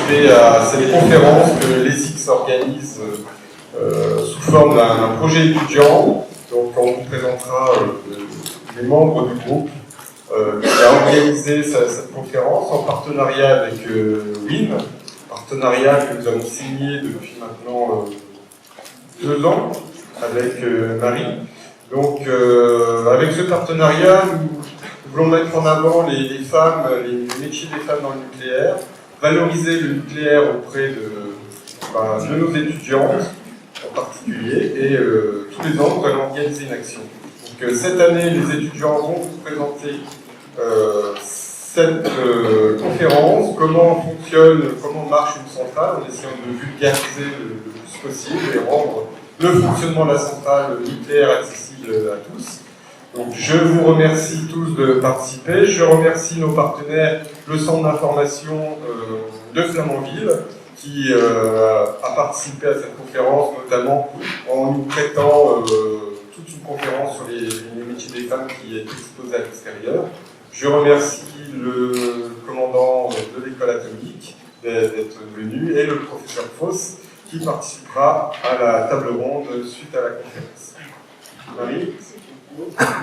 participé à cette conférence que l'ESIX organise sous forme d'un projet étudiant. Donc on vous présentera les membres du groupe qui a organisé cette conférence en partenariat avec WIN, partenariat que nous avons signé depuis maintenant 2 ans avec Marie. Donc avec ce partenariat, nous voulons mettre en avant les femmes, les métiers des femmes dans le nucléaire, valoriser le nucléaire auprès de nos étudiantes en particulier, et tous les ans nous allons organiser une action. Donc cette année, les étudiants vont vous présenter cette conférence, comment fonctionne, comment marche une centrale, en essayant de vulgariser le plus possible et rendre le fonctionnement de la centrale nucléaire accessible à tous. Donc je vous remercie tous de participer. Je remercie nos partenaires, le centre d'information de Flamanville, qui a participé à cette conférence, notamment en nous prêtant toute une conférence sur les métiers des femmes qui est exposée à l'extérieur. Je remercie le commandant de l'école atomique d'être venu et le professeur Foss qui participera à la table ronde suite à la conférence. Marie ?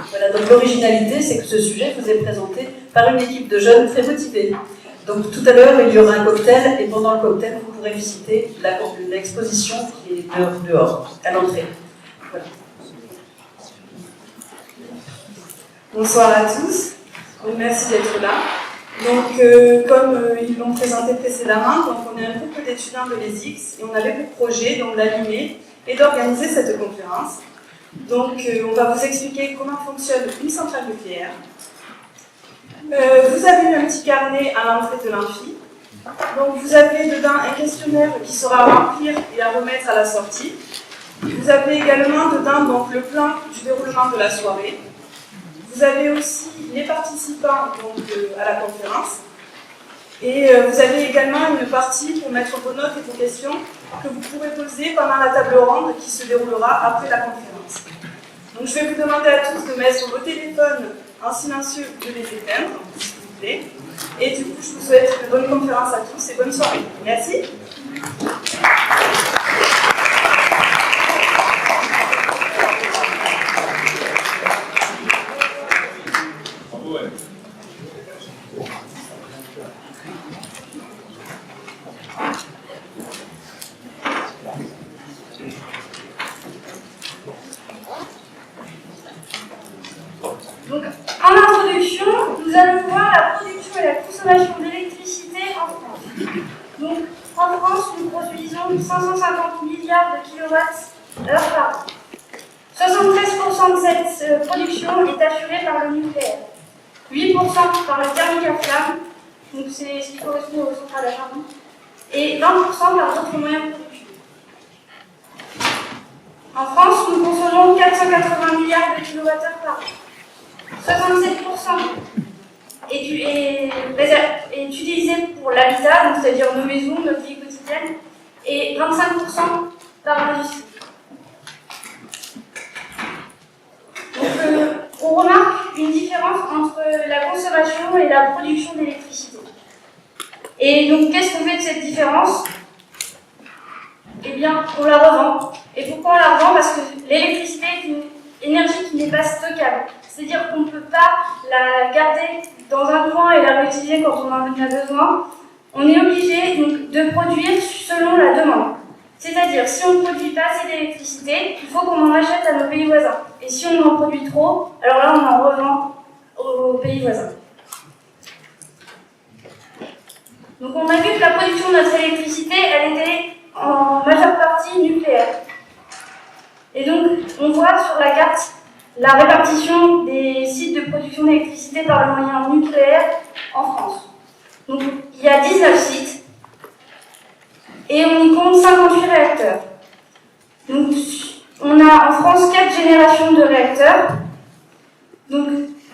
Voilà, donc l'originalité, c'est que ce sujet vous est présenté par une équipe de jeunes très motivés. Donc tout à l'heure, il y aura un cocktail, et pendant le cocktail, vous pourrez visiter l'exposition qui est dehors, à l'entrée. Voilà. Bonsoir à tous, merci d'être là. Donc, comme ils l'ont présenté précédemment, donc on est un groupe d'étudiants de l'ESIX et on avait pour projet d'animer et d'organiser cette conférence. Donc, on va vous expliquer comment fonctionne une centrale nucléaire. Vous avez eu un petit carnet à l'entrée de l'amphi. Donc, vous avez dedans un questionnaire qui sera à remplir et à remettre à la sortie. Vous avez également dedans donc, le plan du déroulement de la soirée. Vous avez aussi les participants donc, à la conférence. Et vous avez également une partie pour mettre vos notes et vos questions que vous pourrez poser pendant la table ronde qui se déroulera après la conférence. Donc je vais vous demander à tous de mettre vos téléphones en silencieux ou de les éteindre, s'il vous plaît. Et du coup, je vous souhaite une bonne conférence à tous et bonne soirée. Merci. Donc, en introduction, nous allons voir la production et la consommation d'électricité en France. Donc, en France, nous produisons 550 milliards de kilowatts-heure par an. 73% de cette production est assurée par le nucléaire, 8% par le thermique à flamme, donc c'est ce qui correspond aux centrales à charbon, et 20% par d'autres moyens de production. En France, nous consommons 480 milliards de kilowattheures par an. 67% est utilisé pour l'habitat, donc c'est-à-dire nos maisons, notre vie quotidienne, et 25% par l'industrie. Donc, on remarque une différence entre la consommation et la production d'électricité. Et donc, qu'est-ce qu'on fait de cette différence? Eh bien, on la revend. Et pourquoi on la revend? Parce que l'électricité est une énergie qui n'est pas stockable. C'est-à-dire qu'on ne peut pas la garder dans un coin et la réutiliser quand on en a besoin. On est obligé donc, de produire selon la demande. C'est-à-dire, si on ne produit pas assez d'électricité, il faut qu'on en achète à nos pays voisins. Et si on en produit trop, alors là, on en revend aux pays voisins. Donc on a vu que la production de notre électricité, elle était en majeure partie nucléaire. Et donc, on voit sur la carte la répartition des sites de production d'électricité par le moyen nucléaire en France. Donc, il y a 19 sites et on y compte 58 réacteurs. Donc, on a en France 4 générations de réacteurs. Donc,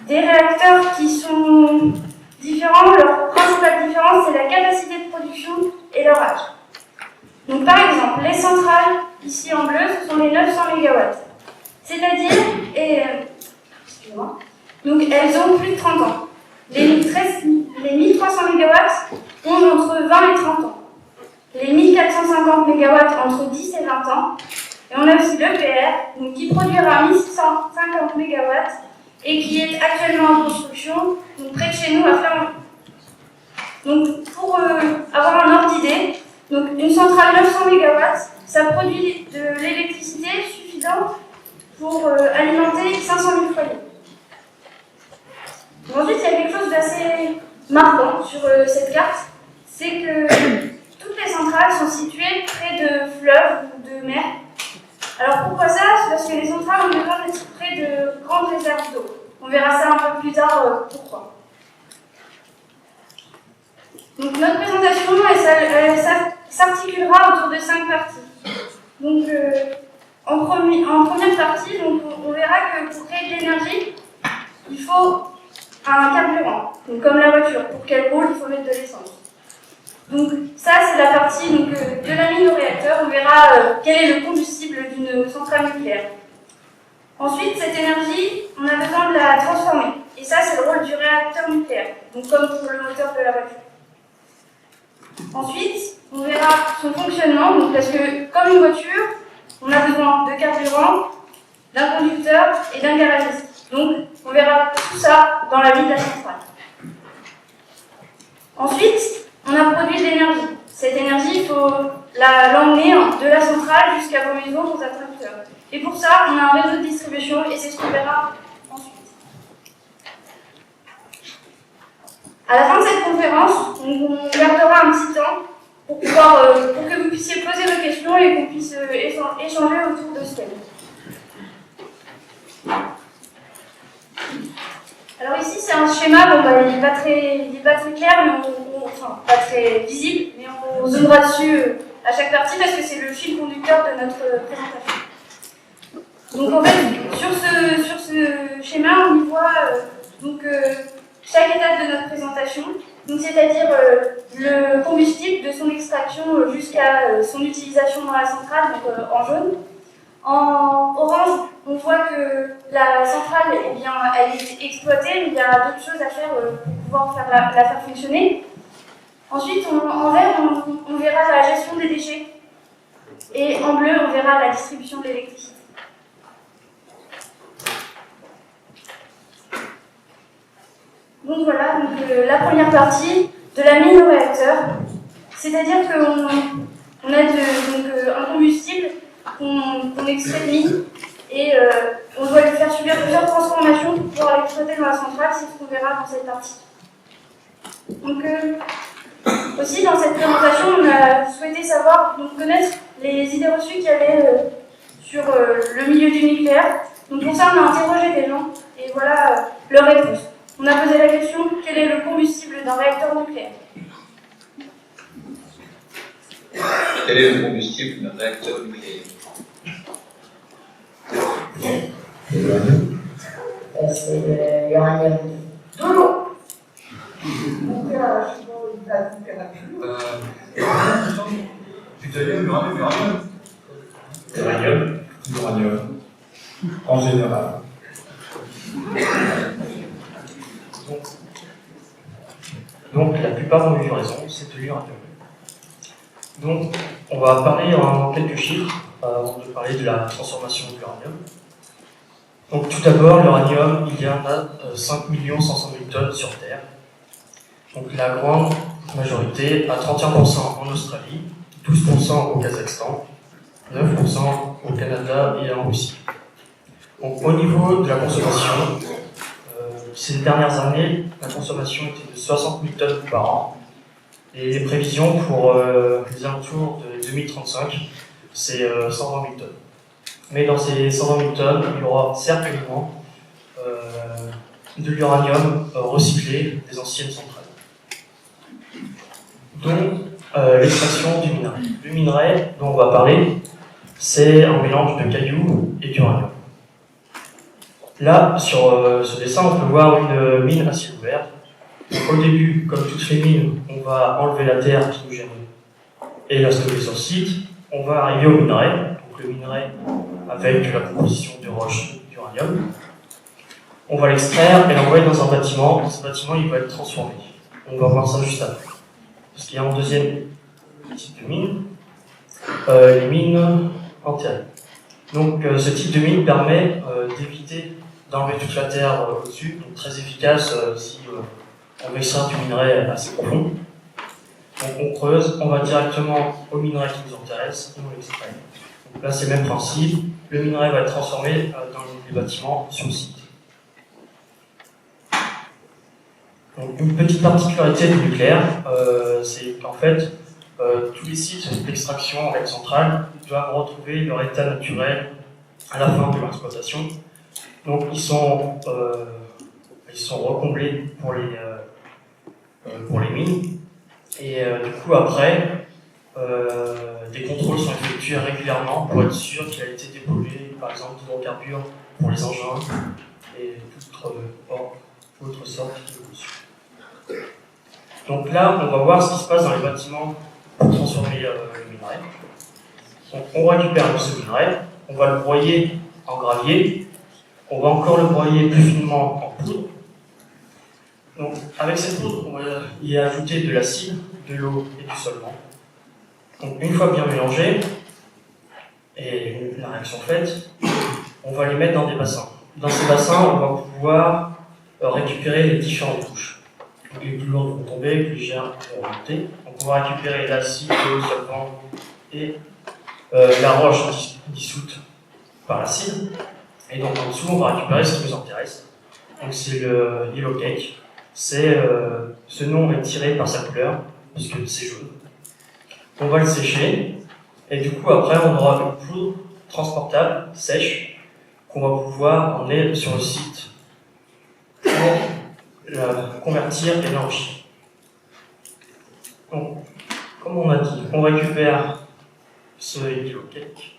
des réacteurs qui sont différents. Leur principale différence, c'est la capacité de production et leur âge. Donc, par exemple, les centrales, ici en bleu, ce sont les 900 MW. C'est-à-dire, excusez-moi, donc elles ont plus de 30 ans. Les 1300 MW ont entre 20 et 30 ans. 450 MW entre 10 et 20 ans. Et on a aussi l'EPR, donc qui produira 1650 MW et qui est actuellement en construction, donc près de chez nous à Flamanville. Donc pour avoir un ordre d'idée, donc une centrale 900 MW, ça produit de l'électricité suffisante pour alimenter 500 000 foyers. Donc ensuite, il y a quelque chose d'assez marquant sur cette carte, c'est que toutes les centrales sont situées près de fleuves ou de mers. Alors pourquoi ça? C'est parce que les centrales ont besoin d'être près de grandes réserves d'eau. On verra ça un peu plus tard pourquoi. Donc notre présentation, elle s'articulera autour de 5 parties. Donc en première partie, donc, on verra que pour créer de l'énergie, il faut un carburant, donc comme la voiture. Pour qu'elle roule, il faut mettre de l'essence. Donc ça, c'est la partie donc, de la mine au réacteur. On verra quel est le combustible d'une centrale nucléaire. Ensuite, cette énergie, on a besoin de la transformer. Et ça, c'est le rôle du réacteur nucléaire, donc comme pour le moteur de la voiture. Ensuite, on verra son fonctionnement, donc parce que comme une voiture, on a besoin de carburant, d'un conducteur et d'un garagiste. Donc, on verra tout ça dans la vie de la centrale. Ensuite, on a produit de l'énergie. Cette énergie, il faut l'emmener de la centrale jusqu'à vos maisons, vos interrupteurs. Et pour ça, on a un réseau de distribution et c'est ce qu'on verra ensuite. À la fin de cette conférence, on gardera un petit temps pour que vous puissiez poser vos questions et qu'on puisse échanger autour de ce thème. Alors ici, c'est un schéma, bon, il n'est pas très clair, mais enfin, pas très visible, mais on zoomera dessus à chaque partie parce que c'est le fil conducteur de notre présentation. Donc en fait, sur ce schéma, on y voit chaque étape de notre présentation, c'est-à-dire le combustible de son extraction jusqu'à son utilisation dans la centrale, donc en jaune. En orange, on voit que la centrale, eh bien, elle est exploitée, mais il y a d'autres choses à faire pour pouvoir la faire fonctionner. Ensuite, en vert, on verra la gestion des déchets. Et en bleu, on verra la distribution de l'électricité. Donc voilà, la première partie de la mine au réacteur. C'est-à-dire qu'on a un combustible qu'on extrait de mine et on doit lui faire subir plusieurs transformations pour pouvoir l'exploiter dans la centrale, c'est ce qu'on verra dans cette partie. Donc aussi dans cette présentation, on a souhaité connaître les idées reçues qu'il y avait sur le milieu du nucléaire. Donc pour ça, on a interrogé des gens et voilà leur réponse. On a posé la question, quel est le combustible d'un réacteur nucléaire? Quel est le combustible d'un réacteur nucléaire? C'est l'uranium. De l'eau. L'uranium, en général. Donc la plupart ont eu raison, c'est de l'uranium. Donc on va parler en quelques chiffres avant de parler de la transformation de l'uranium. Donc tout d'abord, l'uranium, il y en a 5 500 000 tonnes sur Terre. Donc la grande majorité, à 31% en Australie, 12% au Kazakhstan, 9% au Canada et en Russie. Donc au niveau de la consommation, ces dernières années, la consommation était de 60 000 tonnes par an. Et les prévisions pour les alentours de 2035, c'est 120 000 tonnes. Mais dans ces 120 000 tonnes, il y aura certainement de l'uranium recyclé des anciennes centrales. Donc, l'extraction du minerai. Le minerai dont on va parler, c'est un mélange de cailloux et d'uranium. Là, sur ce dessin, on peut voir une mine à ciel ouvert. Donc, au début, comme toutes les mines, on va enlever la terre qui nous gêne et la stocker sur le site. On va arriver au minerai. Donc, le minerai avec la composition de roches d'uranium. On va l'extraire et l'envoyer dans un bâtiment. Dans ce bâtiment, il va être transformé. On va voir ça juste après. Parce qu'il y a un deuxième type de mine, les mines enterrées. Donc ce type de mine permet d'éviter d'enlever toute la terre au-dessus, donc très efficace si on veut extraire du minerai assez profond. Donc on creuse, on va directement au minerai qui nous intéresse et on l'extrait. Donc là c'est le même principe, le minerai va être transformé dans les bâtiments sur le site. Donc, une petite particularité du nucléaire, c'est qu'en fait tous les sites d'extraction avec centrale doivent retrouver leur état naturel à la fin de leur exploitation. Donc ils sont recomblés pour les mines. Et du coup après, des contrôles sont effectués régulièrement pour être sûr qu'il a été dépollué, par exemple d'hydrocarbures pour les engins et autre sorte de pollution. Donc là, on va voir ce qui se passe dans les bâtiments pour transformer le minerai. Donc on récupère ce minerai, on va le broyer en gravier, on va encore le broyer plus finement en poudre. Donc avec cette poudre, on va y ajouter de l'acide, de l'eau et du solvant. Donc une fois bien mélangé, et la réaction faite, on va les mettre dans des bassins. Dans ces bassins, on va pouvoir récupérer les différentes couches. Donc, les plus lourdes vont tomber, les plus légères vont monter. Donc on va récupérer l'acide, le solvant et la roche dissoute par l'acide. Et donc en dessous, on va récupérer ce qui nous intéresse. Donc c'est le yellow cake. Ce nom est tiré par sa couleur, puisque c'est jaune. On va le sécher, et du coup après on aura une poudre transportable, sèche, qu'on va pouvoir emmener sur le site pour la convertir et l'enrichir. Donc, comme on a dit, on récupère ce yellow cake,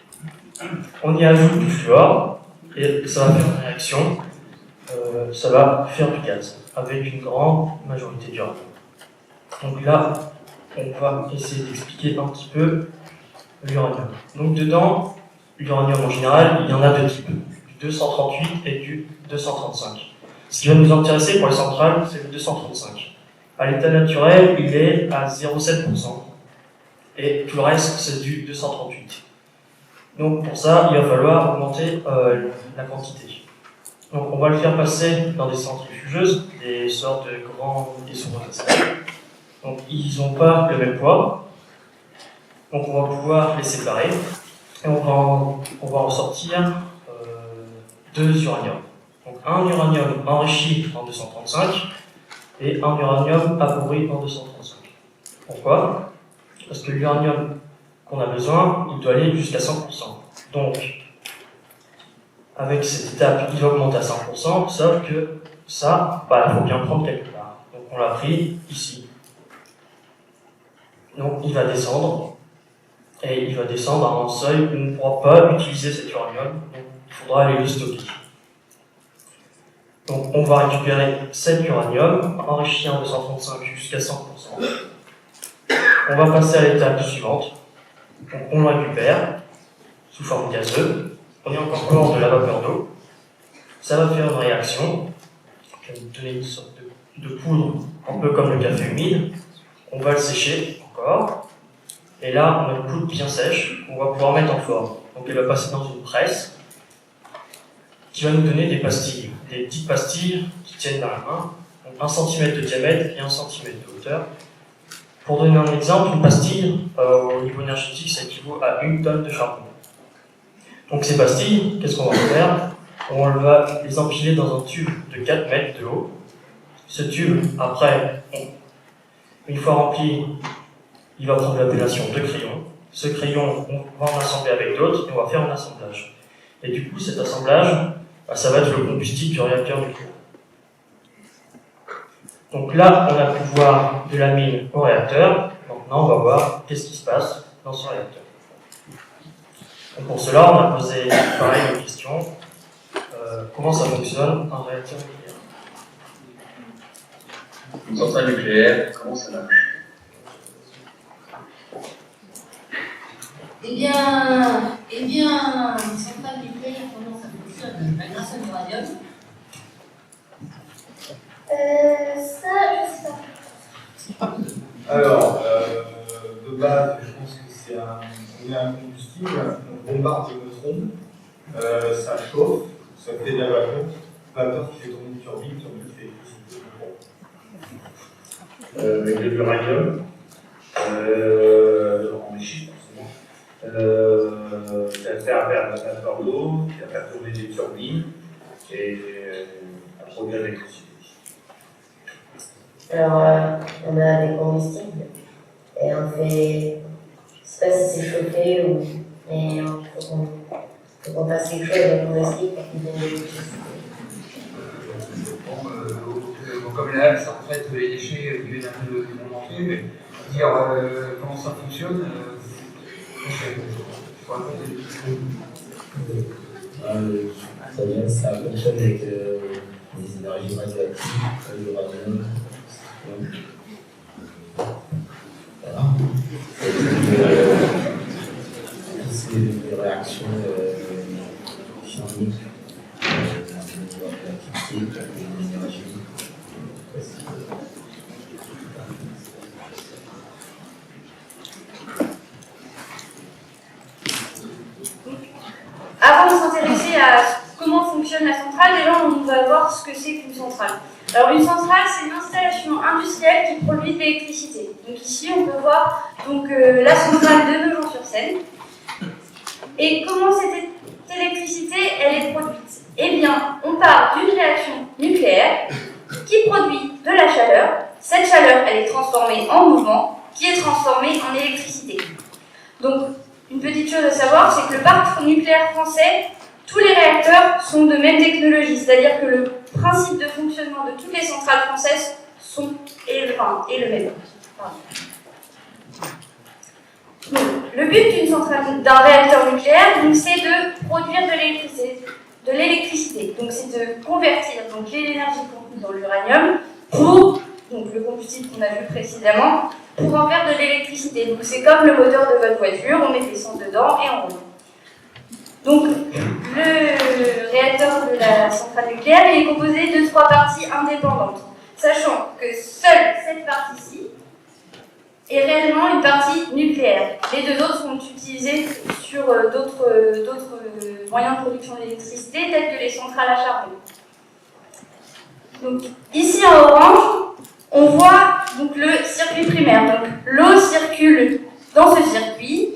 on y ajoute du fluor, et ça va faire une réaction, ça va faire du gaz, avec une grande majorité d'uranium. Donc là, on va essayer d'expliquer un petit peu l'uranium. Donc dedans, l'uranium en général, il y en a deux types, du 238 et du 235. Ce qui va nous intéresser pour les centrales, c'est le 235. À l'état naturel, il est à 0,7%, et tout le reste, c'est du 238. Donc pour ça, il va falloir augmenter la quantité. Donc on va le faire passer dans des centrifugeuses, des sortes de grands isomotasaires. Donc ils n'ont pas le même poids. Donc on va pouvoir les séparer. Et on va en sortir deux uraniums. Donc un uranium enrichi en 235 et un uranium appauvri en 235. Pourquoi? Parce que l'uranium qu'on a besoin, il doit aller jusqu'à 100%. Donc avec cette étape, il augmente à 100%, sauf que ça, il faut bien le prendre quelque part. Donc on l'a pris ici. Donc il va descendre, et il va descendre à un seuil où on ne pourra pas utiliser cet uranium, donc il faudra aller le stocker. Donc on va récupérer cet uranium, enrichi en 235 jusqu'à 100%. On va passer à l'étape suivante. Donc on le récupère sous forme gazeuse. On y encore de la vapeur d'eau. Ça va faire une réaction qui va nous donner une sorte de poudre, un peu comme le café humide. On va le sécher encore. Et là, on a une poudre bien sèche qu'on va pouvoir mettre en forme. Donc elle va passer dans une presse qui va nous donner des pastilles. Des petites pastilles qui tiennent dans la main. Donc 1 cm de diamètre et 1 cm de hauteur. Pour donner un exemple, une pastille, au niveau énergétique, ça équivaut à 1 tonne de charbon. Donc ces pastilles, qu'est-ce qu'on va faire? On va les empiler dans un tube de 4 mètres de haut. Ce tube, après, une fois rempli, il va prendre l'appellation de crayon. Ce crayon, on va en assembler avec d'autres et on va faire un assemblage. Et du coup, cet assemblage, ça va être le combustible du réacteur nucléaire. Donc là, on a pu voir de la mine au réacteur. Maintenant, on va voir qu'est-ce qui se passe dans ce réacteur. Donc pour cela, on a posé pareil une question. Comment ça fonctionne un réacteur nucléaire? Une centrale nucléaire, comment ça marche? Eh bien, une centrale nucléaire, comment ça fonctionne? Grâce à l'uranium. Ça, je sais pas. Alors, de base, je pense que c'est un on a un combustible, on bombarde le neutron, ça chauffe, ça fait de la vapeur qui fait tourner une turbine qui fait l'électricité. Avec de l'uranium, enrichi forcément, ça fait faire de la vapeur d'eau, qui va faire tourner des turbines et à produire de l'électricité. Alors, on a des combustibles et on fait, je sais pas si c'est chauffé ou, mais il faut qu'on fasse quelque chose avec le combustible pour qu'il donne de l'électricité. Comme là, ça en fait les déchets qui viennent un peu du monde entier, mais dire comment ça fonctionne, ça fonctionne avec des énergies radioactives, comme l'uranium. Voilà. C'est des réactions chimiques, radioactives, des énergies. Avant de s'intéresser à comment fonctionne la centrale, déjà on va voir ce que c'est qu'une centrale. Alors une centrale, c'est une installation industrielle qui produit de l'électricité. Donc ici on peut voir la centrale de Nogent-sur-Seine. Et comment cette électricité elle est produite? Eh bien, on part d'une réaction nucléaire qui produit de la chaleur. Cette chaleur, elle est transformée en mouvement, qui est transformée en électricité. Donc, une petite chose à savoir, c'est que le parc nucléaire français, tous les réacteurs sont de même technologie, c'est-à-dire que le principe de fonctionnement de toutes les centrales françaises est le même. Donc, le but d'un réacteur nucléaire, c'est de produire de l'électricité. Donc, c'est de convertir l'énergie contenue dans l'uranium pour le combustible qu'on a vu précédemment, pour en faire de l'électricité. Donc c'est comme le moteur de votre voiture, on met de l'essence dedans et on roule. Donc le réacteur de la centrale nucléaire est composé de 3 parties indépendantes, sachant que seule cette partie-ci est réellement une partie nucléaire. Les 2 autres sont utilisés sur d'autres moyens de production d'électricité, tels que les centrales à charbon. Donc ici en orange, on voit le circuit primaire. Donc l'eau circule dans ce circuit.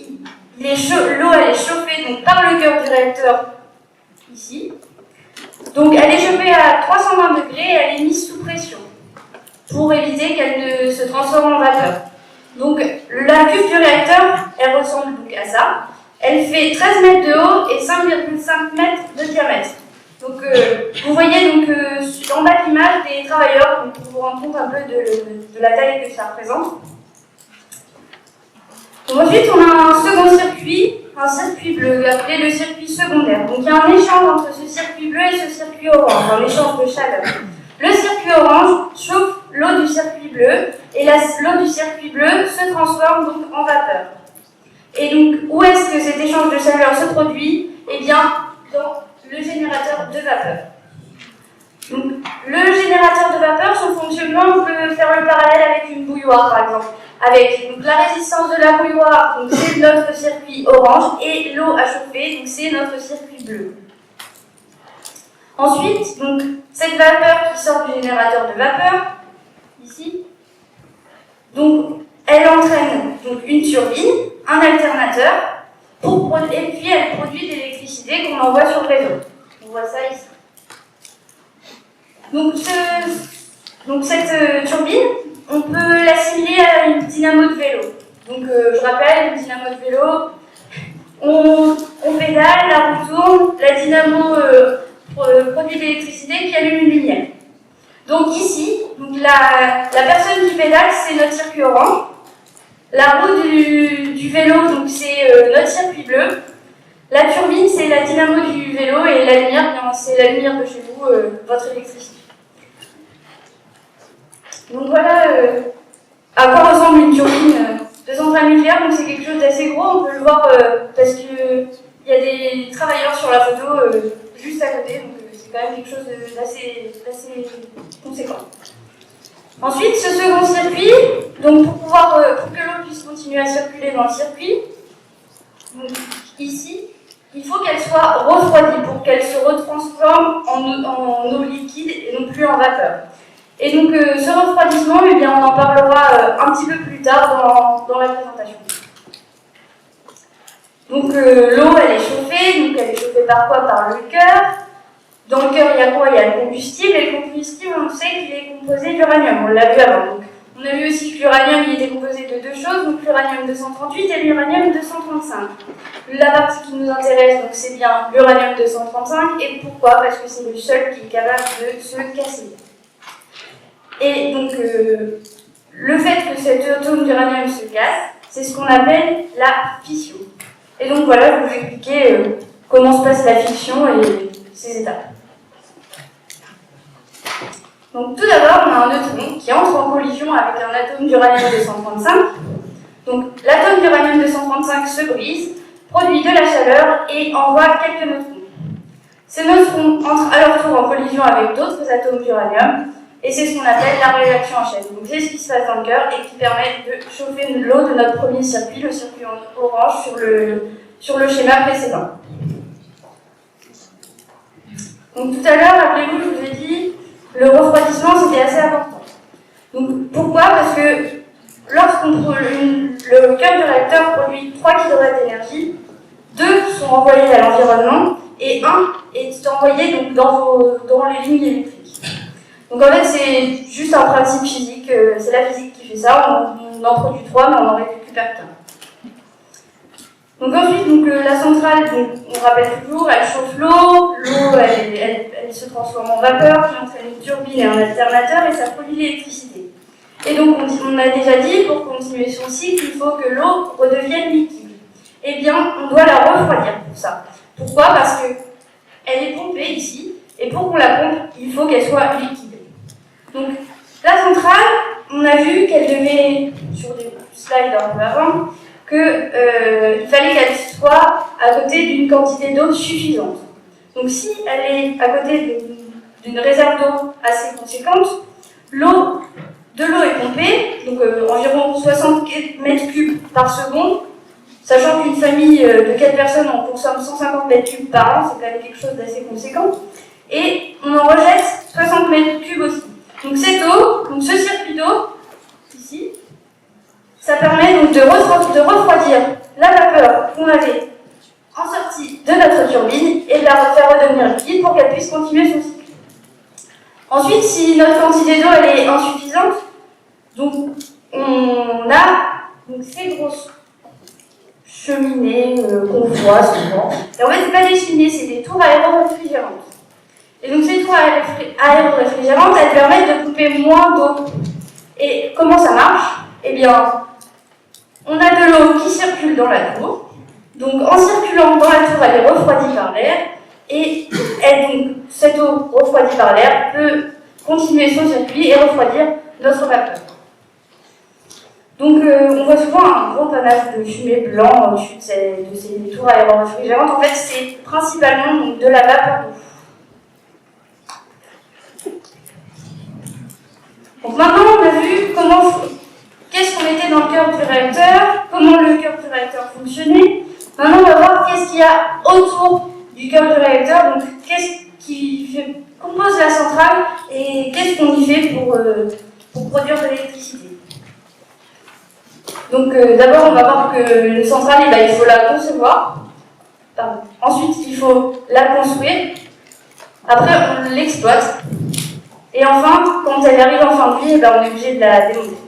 L'eau elle est chauffée par le cœur du réacteur ici. Donc elle est chauffée à 320 degrés et elle est mise sous pression pour éviter qu'elle ne se transforme en vapeur. Donc la cuve du réacteur, elle ressemble à ça. Elle fait 13 mètres de haut et 5,5 mètres de diamètre. Donc vous voyez en bas de l'image des travailleurs pour vous rendre compte un peu de la taille que ça représente. Donc, ensuite on a un second circuit, un circuit bleu appelé le circuit secondaire. Donc il y a un échange entre ce circuit bleu et ce circuit orange, un échange de chaleur. Le circuit orange chauffe l'eau du circuit bleu et l'eau du circuit bleu se transforme en vapeur. Et donc où est-ce que cet échange de chaleur se produit? Eh bien dans le générateur de vapeur. Donc, le générateur de vapeur, son fonctionnement, on peut faire le parallèle avec une bouilloire par exemple. Avec la résistance de la bouilloire, c'est notre circuit orange, et l'eau à chauffer, c'est notre circuit bleu. Ensuite, cette vapeur qui sort du générateur de vapeur, ici, elle entraîne une turbine, un alternateur, et puis elle produit de l'électricité qu'on envoie sur le réseau. On voit ça ici. Donc cette turbine, on peut l'assimiler à une dynamo de vélo. Donc je rappelle, une dynamo de vélo, on pédale, la roue tourne, la dynamo produit de l'électricité qui allume une lumière. Donc ici, la personne qui pédale, c'est notre circuit orange. La roue du vélo, c'est notre circuit bleu. La turbine, c'est la dynamo du vélo et la lumière, c'est la lumière de chez vous, votre électricité. Donc voilà à quoi ressemble une turbine de centrale nucléaire. Donc c'est quelque chose d'assez gros, on peut le voir parce qu'il y a des travailleurs sur la photo juste à côté, donc c'est quand même quelque chose d'assez conséquent. Ensuite, ce second circuit, pour que l'eau puisse continuer à circuler dans le circuit, Donc, ici, il faut qu'elle soit refroidie pour qu'elle se retransforme en eau liquide et non plus en vapeur. Et donc ce refroidissement, eh bien, on en parlera un petit peu plus tard dans la présentation. Donc l'eau, elle est chauffée, donc elle est chauffée par quoi? Par le cœur. Dans le cœur, il y a quoi? Il y a le combustible, et le combustible, on sait qu'il est composé d'uranium, on l'a vu avant. Donc, on a vu aussi que l'uranium, il était composé de deux choses, donc l'uranium 238 et l'uranium 235. La partie qui nous intéresse, donc c'est bien l'uranium 235, et pourquoi? Parce que c'est le seul qui est capable de se casser. Et donc, le fait que cet atome d'uranium se casse, c'est ce qu'on appelle la fission. Et donc voilà, je vais vous expliquer comment se passe la fission et ses étapes. Donc tout d'abord, on a un neutron qui entre en collision avec un atome d'uranium 235. Donc l'atome d'uranium 235 se brise, produit de la chaleur et envoie quelques neutrons. Ces neutrons entrent à leur tour en collision avec d'autres atomes d'uranium, et c'est ce qu'on appelle la réaction en chaîne. Donc c'est ce qui se passe dans le cœur et qui permet de chauffer l'eau de notre premier circuit, le circuit en orange sur le schéma précédent. Donc tout à l'heure, rappelez-vous, je vous ai dit, le refroidissement c'était assez important. Donc pourquoi? Parce que le cœur du réacteur produit 3 kW d'énergie, 2 sont envoyés à l'environnement et 1 est envoyé donc, dans les lignes électriques. Donc en fait c'est juste un principe physique, c'est la physique qui fait ça, on en produit 3 mais on en récupère qu'un. Donc ensuite, la centrale, on rappelle toujours, elle chauffe l'eau, elle se transforme en vapeur qui entraîne une turbine et un alternateur et ça produit l'électricité. Et donc on a déjà dit, pour continuer son cycle, il faut que l'eau redevienne liquide. Eh bien, on doit la refroidir pour ça. Pourquoi? Parce qu'elle est pompée ici, et pour qu'on la pompe, il faut qu'elle soit liquide. Donc la centrale, on a vu qu'elle devait, sur des slides un peu avant, qu'il fallait qu'elle soit à côté d'une quantité d'eau suffisante. Donc si elle est à côté d'une réserve d'eau assez conséquente, de l'eau est pompée, donc environ 60 mètres cubes par seconde, sachant qu'une famille de 4 personnes en consomme 150 mètres cubes par an, c'est quand même quelque chose d'assez conséquent, et on en rejette 60 mètres cubes aussi. Donc cette eau, donc ce circuit d'eau, ici, ça permet donc de refroidir la vapeur qu'on avait en sortie de notre turbine et de la faire redevenir liquide pour qu'elle puisse continuer son cycle. Ensuite, si notre quantité d'eau elle est insuffisante, donc on a ces grosses cheminées qu'on voit souvent. Et en fait, ce n'est pas des cheminées, c'est des tours aéro-réfrigérantes. Et donc ces tours aéro-réfrigérantes, elles permettent de couper moins d'eau. Et comment ça marche? Eh bien, on a de l'eau qui circule dans la tour. Donc en circulant dans la tour, elle est refroidie par l'air. Et donc, cette eau refroidie par l'air peut continuer son circuit et refroidir notre vapeur. Donc on voit souvent un gros panache de fumée blanc au-dessus de ces tours aéro-réfrigérantes. En fait, c'est principalement de la vapeur d'eau. Donc maintenant, on a vu qu'est-ce qu'on était dans le cœur du réacteur, comment le cœur du réacteur fonctionnait. Maintenant, on va voir qu'est-ce qu'il y a autour du cœur du réacteur, donc qu'est-ce qui compose la centrale et qu'est-ce qu'on y fait pour produire de l'électricité. Donc d'abord, on va voir que une centrale, il faut la concevoir. Ensuite, il faut la construire. Après, on l'exploite. Et enfin, quand elle arrive en fin de vie, on est obligé de la démonter.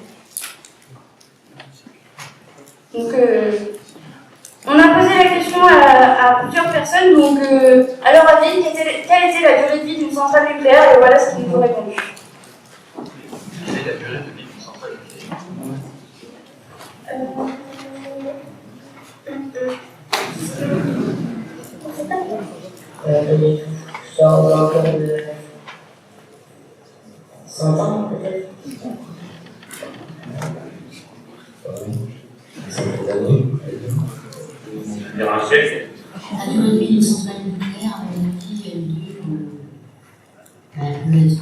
Donc, on a posé la question à plusieurs personnes. Donc, à leur avis, quelle était la durée de vie d'une centrale nucléaire? Et voilà ce qu'ils nous ont répondu. Quelle est la durée de vie d'une centrale nucléaire? Genre aux alentours de 100 ans peut-être. La durée de vie d'une centrale nucléaire, à mon avis, elle peut être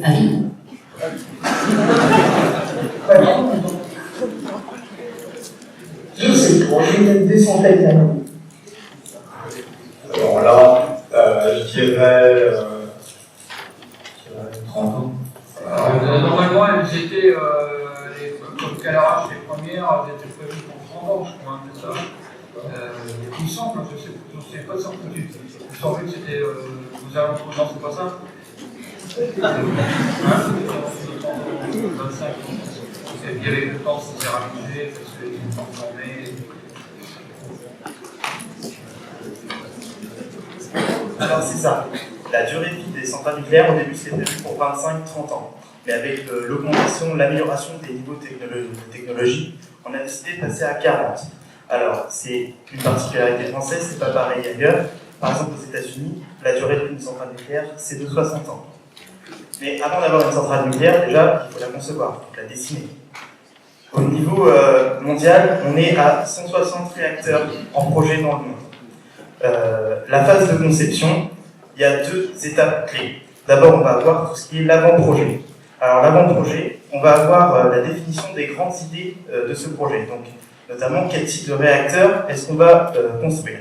à vie. décentralisation? Alors là, je dirais 30 ans. Normalement, elles étaient, comme Calarache, les premières, elles étaient prévues pour 30 ans, je crois, c'est ça. Il me semble, je ne sais pas de certitude. Il me semblait que c'était aux alentours, non, c'est pas ça. 25. Et puis avec le temps, ça s'est rallongé parce que les gens formés. Alors c'est ça. La durée de vie des centrales nucléaires, au début, c'était prévu pour 25-30 ans. Mais avec l'augmentation, l'amélioration des niveaux de technologie, on a décidé de passer à 40. Alors, c'est une particularité française, c'est pas pareil ailleurs. Par exemple, aux États-Unis, la durée de vie d'une centrale nucléaire, c'est de 60 ans. Mais avant d'avoir une centrale nucléaire, déjà, il faut la concevoir, il faut la dessiner. Au niveau mondial, on est à 160 réacteurs en projet dans le monde. La phase de conception, il y a 2 étapes clés. D'abord, on va avoir tout ce qui est l'avant-projet. Alors, l'avant-projet, on va avoir la définition des grandes idées de ce projet. Donc, notamment, quel type de réacteur est-ce qu'on va construire.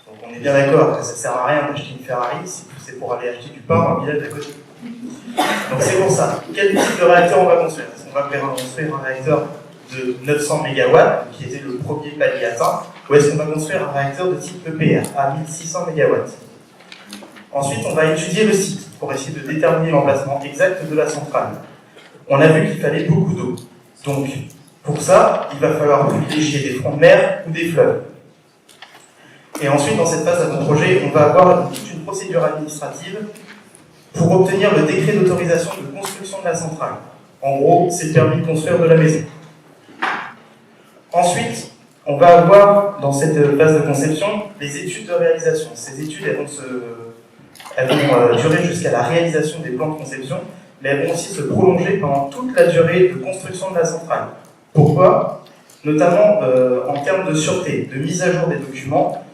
Donc, on est bien d'accord que ça ne sert à rien d'acheter une Ferrari, c'est pour aller acheter du pain dans un village d'à côté. Donc, c'est pour ça. Quel type de réacteur on va construire? Est-ce qu'on va construire un réacteur de 900 MW, qui était le premier palier atteint, ou est-ce qu'on va construire un réacteur de type EPR à 1600 MW? Ensuite, on va étudier le site pour essayer de déterminer l'emplacement exact de la centrale. On a vu qu'il fallait beaucoup d'eau. Donc, pour ça, il va falloir privilégier des fronts de mer ou des fleuves. Et ensuite, dans cette phase d'avant-projet, on va avoir toute une procédure administrative pour obtenir le décret d'autorisation de construction de la centrale. En gros, c'est le permis de construire de la maison. Ensuite, on va avoir, dans cette phase de conception, les études de réalisation. Ces études, elles vont durer jusqu'à la réalisation des plans de conception, mais elles vont aussi se prolonger pendant toute la durée de construction de la centrale. Pourquoi? Notamment en termes de sûreté, de mise à jour des documents.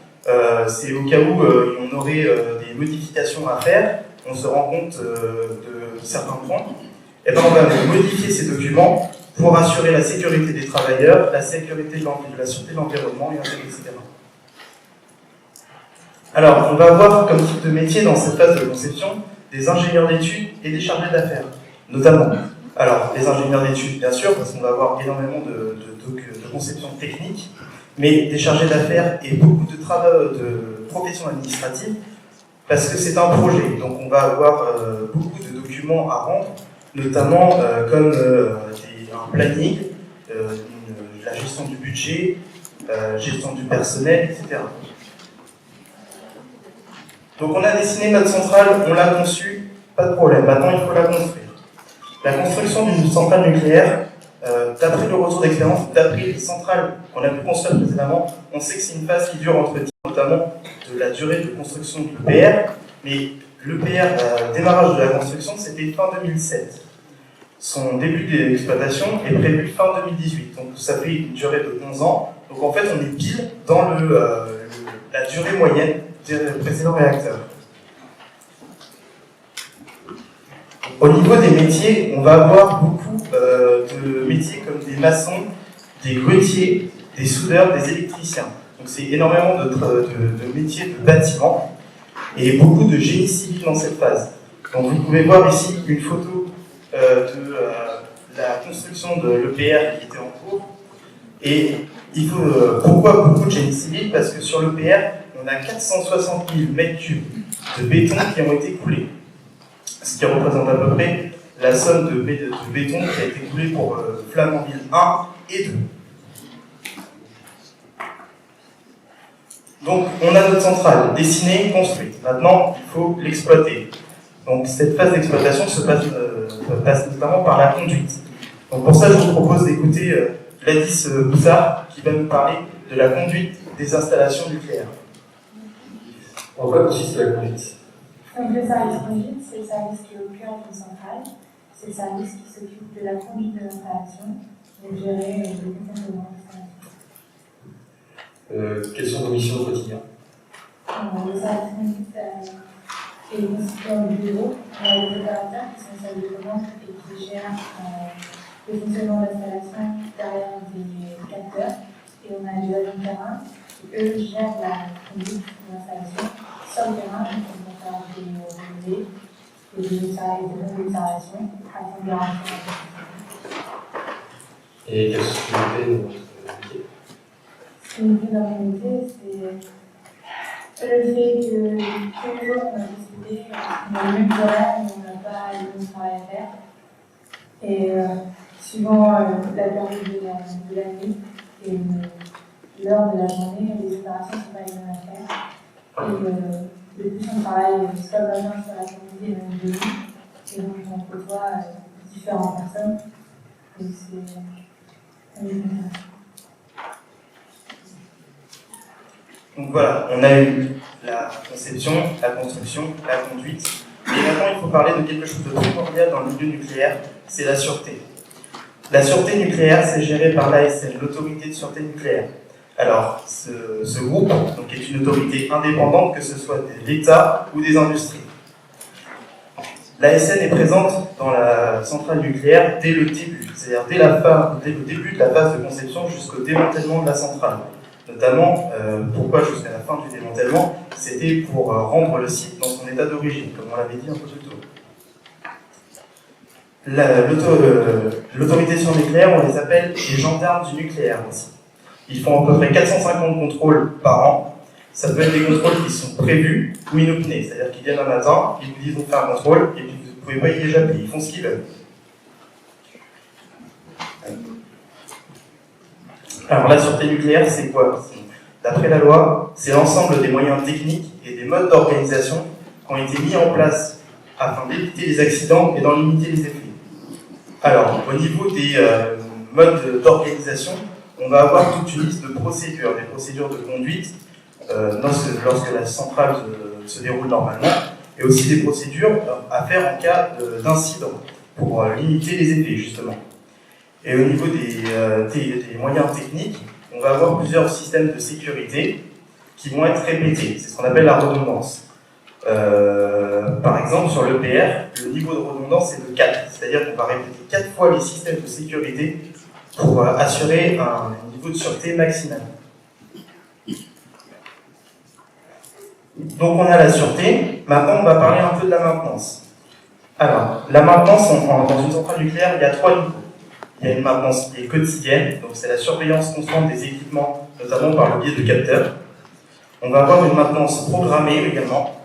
C'est au cas où on aurait des modifications à faire, on se rend compte de certains points, et bien on va modifier ces documents pour assurer la sécurité des travailleurs, la sécurité de la sûreté de l'environnement, etc. Alors, on va avoir comme type de métier dans cette phase de conception des ingénieurs d'études et des chargés d'affaires, notamment. Alors, les ingénieurs d'études, bien sûr, parce qu'on va avoir énormément de conception technique, mais des chargés d'affaires et beaucoup de travaux de professions administratives, parce que c'est un projet, donc on va avoir beaucoup de documents à rendre, notamment comme un planning, la gestion du budget, gestion du personnel, etc. Donc on a dessiné notre centrale, on l'a conçue, pas de problème, maintenant il faut la construire. La construction d'une centrale nucléaire, d'après le retour d'expérience, d'après les centrales qu'on a pu construire précédemment, on sait que c'est une phase qui dure entre 10 ans, notamment de la durée de construction de l'EPR, mais l'EPR, démarrage de la construction, c'était fin 2007. Son début d'exploitation est prévu fin 2018, donc ça fait une durée de 11 ans. Donc en fait, on est pile dans la durée moyenne des précédents réacteurs. Au niveau des métiers, on va avoir beaucoup de métiers comme des maçons, des grutiers, des soudeurs, des électriciens. Donc c'est énormément de métiers de bâtiment et beaucoup de génie civil dans cette phase. Donc vous pouvez voir ici une photo de la construction de l'EPR qui était en cours. Et il faut, pourquoi beaucoup de génie civil? Parce que sur l'EPR, on a 460 000 mètres cubes de béton qui ont été coulés. Ce qui représente à peu près la somme de béton qui a été coulée pour Flamanville 1 et 2. Donc on a notre centrale dessinée, construite. Maintenant, il faut l'exploiter. Donc cette phase d'exploitation se passe notamment par la conduite. Donc pour ça, je vous propose d'écouter Gladys Boussard qui va nous parler de la conduite des installations nucléaires. En quoi consiste la conduite? Donc le service conduite, c'est le service qui est au cœur d'une centrale. C'est le service qui s'occupe de la conduite de l'installation, de gérer le fonctionnement de l'installation. Quelles sont vos missions au quotidien? Le service conduite est constitué en bureau. On a des opérateurs qui sont salles de commande et qui gèrent le fonctionnement de l'installation derrière des capteurs. Et on a des agents de terrain qui eux gèrent la conduite de l'installation sur le terrain, donc ils vont faire des relevés et des observations afin de garantir la sécurité. Et quelles sont les métiers? Ce qui nous fait dans les métiers, c'est le fait que tous les jours on a décidé qu'on a le même horaire, mais on n'a pas le même travail à faire. Et suivant la période de l'année et l'heure de la journée, les opérations ne sont pas les mêmes à faire. Et de plus, on travaille soit le matin, soit l'après-midi et même de nuit. Et donc, on côtoie différentes personnes. Et c'est Donc voilà, on a eu la conception, la construction, la conduite. Et maintenant, il faut parler de quelque chose de primordial dans le milieu nucléaire, c'est la sûreté. La sûreté nucléaire, c'est géré par l'ASN, l'autorité de sûreté nucléaire. Alors, ce groupe donc, est une autorité indépendante, que ce soit de l'État ou des industries. L'ASN est présente dans la centrale nucléaire dès le début, c'est-à-dire dès le début de la phase de conception jusqu'au démantèlement de la centrale. Notamment, pourquoi jusqu'à la fin du démantèlement, c'était pour rendre le site dans son état d'origine, comme on l'avait dit un peu plus tôt. L'autorité sur nucléaire, on les appelle les gendarmes du nucléaire aussi. Ils font à peu près 450 contrôles par an. Ça peut être des contrôles qui sont prévus ou inopinés, c'est-à-dire qu'ils viennent un matin, ils vous disent on fait un contrôle, et puis vous ne pouvez pas y échapper, ils font ce qu'ils veulent. Alors la sûreté nucléaire, c'est quoi? D'après la loi, c'est l'ensemble des moyens techniques et des modes d'organisation qui ont été mis en place afin d'éviter les accidents et d'en limiter les effets. Alors, au niveau des modes d'organisation, on va avoir toute une liste de procédures, des procédures de conduite lorsque la centrale se déroule normalement, et aussi des procédures à faire en cas d'incident pour limiter les effets, justement. Et au niveau des moyens techniques, on va avoir plusieurs systèmes de sécurité qui vont être répétés. C'est ce qu'on appelle la redondance. Par exemple, sur l'EPR, le niveau de redondance est de 4. C'est-à-dire qu'on va répéter 4 fois les systèmes de sécurité pour assurer un niveau de sûreté maximal. Donc on a la sûreté. Maintenant, on va parler un peu de la maintenance. Alors, la maintenance, dans une centrale nucléaire, il y a 3 niveaux. Il y a une maintenance qui est quotidienne, donc c'est la surveillance constante des équipements, notamment par le biais de capteurs. On va avoir une maintenance programmée également.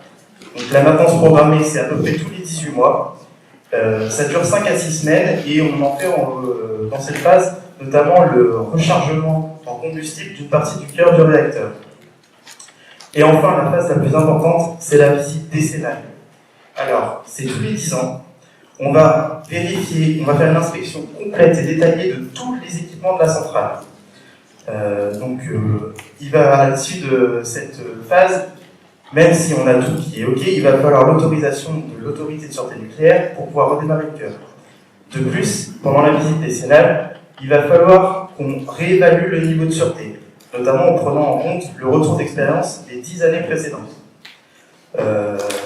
Donc la maintenance programmée, c'est à peu près tous les 18 mois. Ça dure 5 à 6 semaines et on en fait dans cette phase notamment le rechargement en combustible d'une partie du cœur du réacteur. Et enfin, la phase la plus importante, c'est la visite décennale. Alors, c'est tous les 10 ans. On va vérifier, on va faire une inspection complète et détaillée de tous les équipements de la centrale. Il va, à l'issue de cette phase, même si on a tout qui est OK, il va falloir l'autorisation de l'autorité de sûreté nucléaire pour pouvoir redémarrer le cœur. De plus, pendant la visite décennale, il va falloir qu'on réévalue le niveau de sûreté, notamment en prenant en compte le retour d'expérience des 10 années précédentes.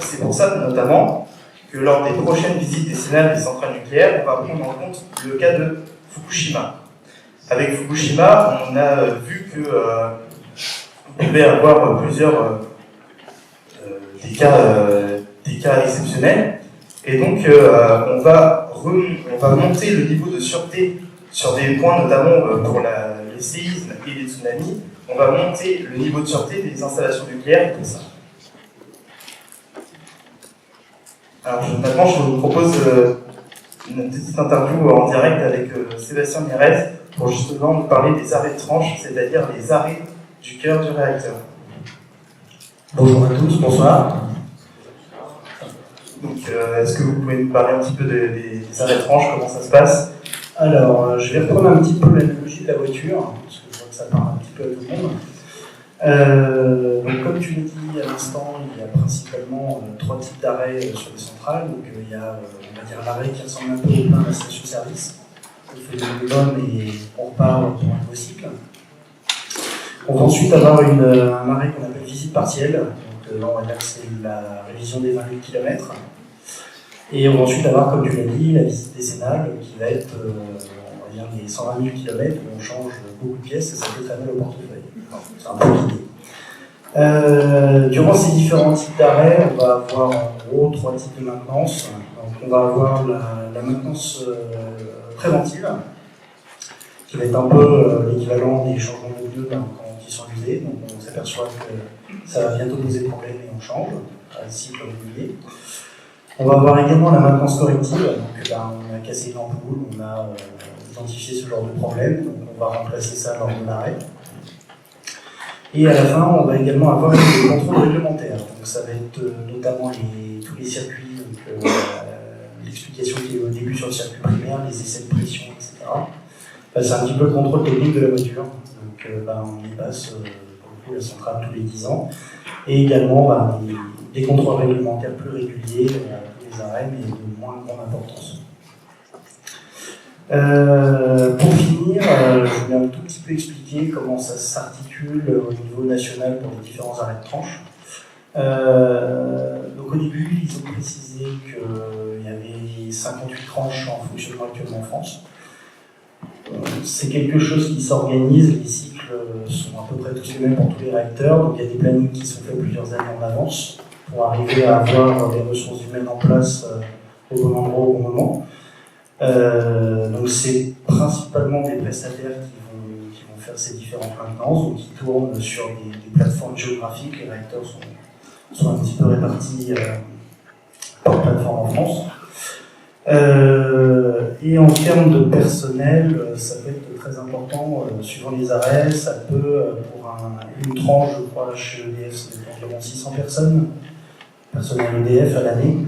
C'est pour ça, notamment, que lors des prochaines visites décennales des centrales nucléaires, on va prendre en compte le cas de Fukushima. Avec Fukushima, on a vu que on pouvait avoir plusieurs des cas exceptionnels, et donc on va monter le niveau de sûreté sur des points, notamment pour les séismes et les tsunamis. On va monter le niveau de sûreté des installations nucléaires pour ça. Alors maintenant, je vous propose une petite interview en direct avec Sébastien Mérez pour justement nous parler des arrêts de tranche, c'est-à-dire les arrêts du cœur du réacteur. Bonjour à tous, bonsoir. Donc, est-ce que vous pouvez nous parler un petit peu des arrêts de tranche, comment ça se passe? Alors, je vais reprendre un petit peu l'analogie de la voiture, parce que je vois que ça parle un petit peu à tout le monde. Donc, comme tu l'as dit à l'instant, il y a principalement 3 types d'arrêts sur les centrales. Donc, il y a, on va dire, l'arrêt qui ressemble un peu au plein de la station-service. On fait le minimum et on repart pour un nouveau cycle. On va ensuite avoir un arrêt qu'on appelle visite partielle. Donc, là, on va dire que c'est la révision des 20 000 km. Et on va ensuite avoir, comme tu l'as dit, la visite décennale qui va être, on va dire, les 120 000 km où on change beaucoup de pièces et ça fait très mal au portefeuille. C'est un peu l'idée. Durant ces différents types d'arrêts, on va avoir en gros 3 types de maintenance. Donc, on va avoir la maintenance préventive, qui va être un peu l'équivalent des changements de pneus quand ils sont usés. Donc on s'aperçoit que ça va bientôt poser problème et on change, un cycle régulier. On va avoir également la maintenance corrective. Donc on a cassé une ampoule, on a identifié ce genre de problème, donc on va remplacer ça lors de l'arrêt. Et à la fin, on va également avoir des contrôles réglementaires. Donc ça va être notamment tous les circuits, donc, l'explication qui est au début sur le circuit primaire, les essais de pression, etc. C'est un petit peu le contrôle technique de la voiture. Donc on y passe pour le coup la centrale tous les 10 ans. Et également des contrôles réglementaires plus réguliers à tous les arrêts, mais de moins grande importance. Pour finir, je vais un tout petit peu expliquer comment ça s'articule au niveau national pour les différents arrêts de tranche. Donc au début, ils ont précisé qu'il y avait 58 tranches en fonctionnement actuellement en France. C'est quelque chose qui s'organise, les cycles sont à peu près tous les mêmes pour tous les réacteurs, donc il y a des plannings qui sont faits plusieurs années en avance pour arriver à avoir les ressources humaines en place au bon endroit, au bon moment. Donc c'est principalement des prestataires qui vont faire ces différentes maintenances, donc qui tournent sur des plateformes géographiques. Les réacteurs sont un petit peu répartis par plateforme en France. Et en termes de personnel, ça peut être très important suivant les arrêts. Ça peut, pour une tranche, je crois, chez EDF, c'est environ 600 personnes, personnel EDF à l'année.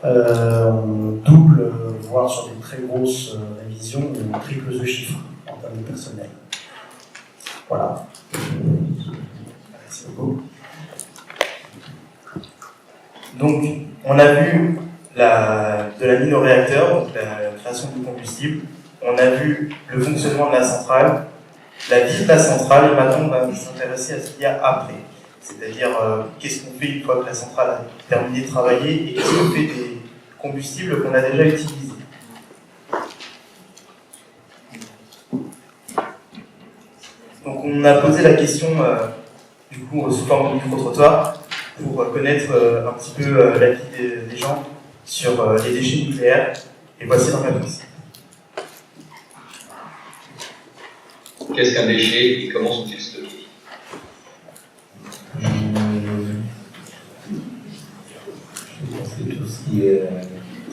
On double, voire sur des très grosses révisions, on triple ce chiffre en termes de personnel. Voilà. Merci beaucoup. Donc, on a vu de la mine au réacteur, donc la création du combustible. On a vu le fonctionnement de la centrale, la vie de la centrale, et maintenant on va s'intéresser à ce qu'il y a après. C'est-à-dire qu'est-ce qu'on fait une fois que la centrale a terminé de travailler et qu'est-ce qu'on fait des combustibles qu'on a déjà utilisés. Donc on a posé la question du coup sous forme de micro-trottoir pour connaître un petit peu l'avis des gens sur les déchets nucléaires, et voici leur réponse. Qu'est-ce qu'un déchet et comment sont-ils stockés? Je pense que tout ce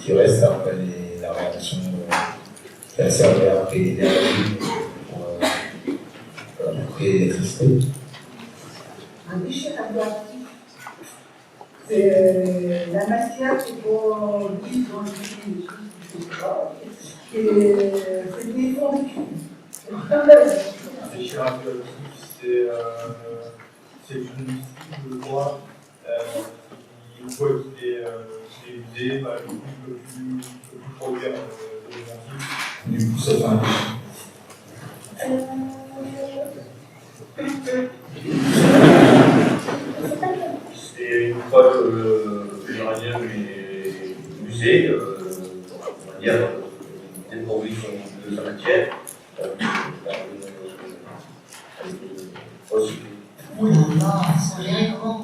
qui reste après la réaction qui a servi à créer l'énergie pour créer l'électricité. Un déchet radioactif, c'est la matière qui peut vivre dans le pays, et c'est des fonds. Un déchet radioactif, c'est une bois une fois qu'il est usé, il ne peut plus produire de l'énergie. Du coup, ça fait un Et une fois que l'uranium est usé, on va dire dépourvu de sa matière, Oui, là, ils sont gérés comment?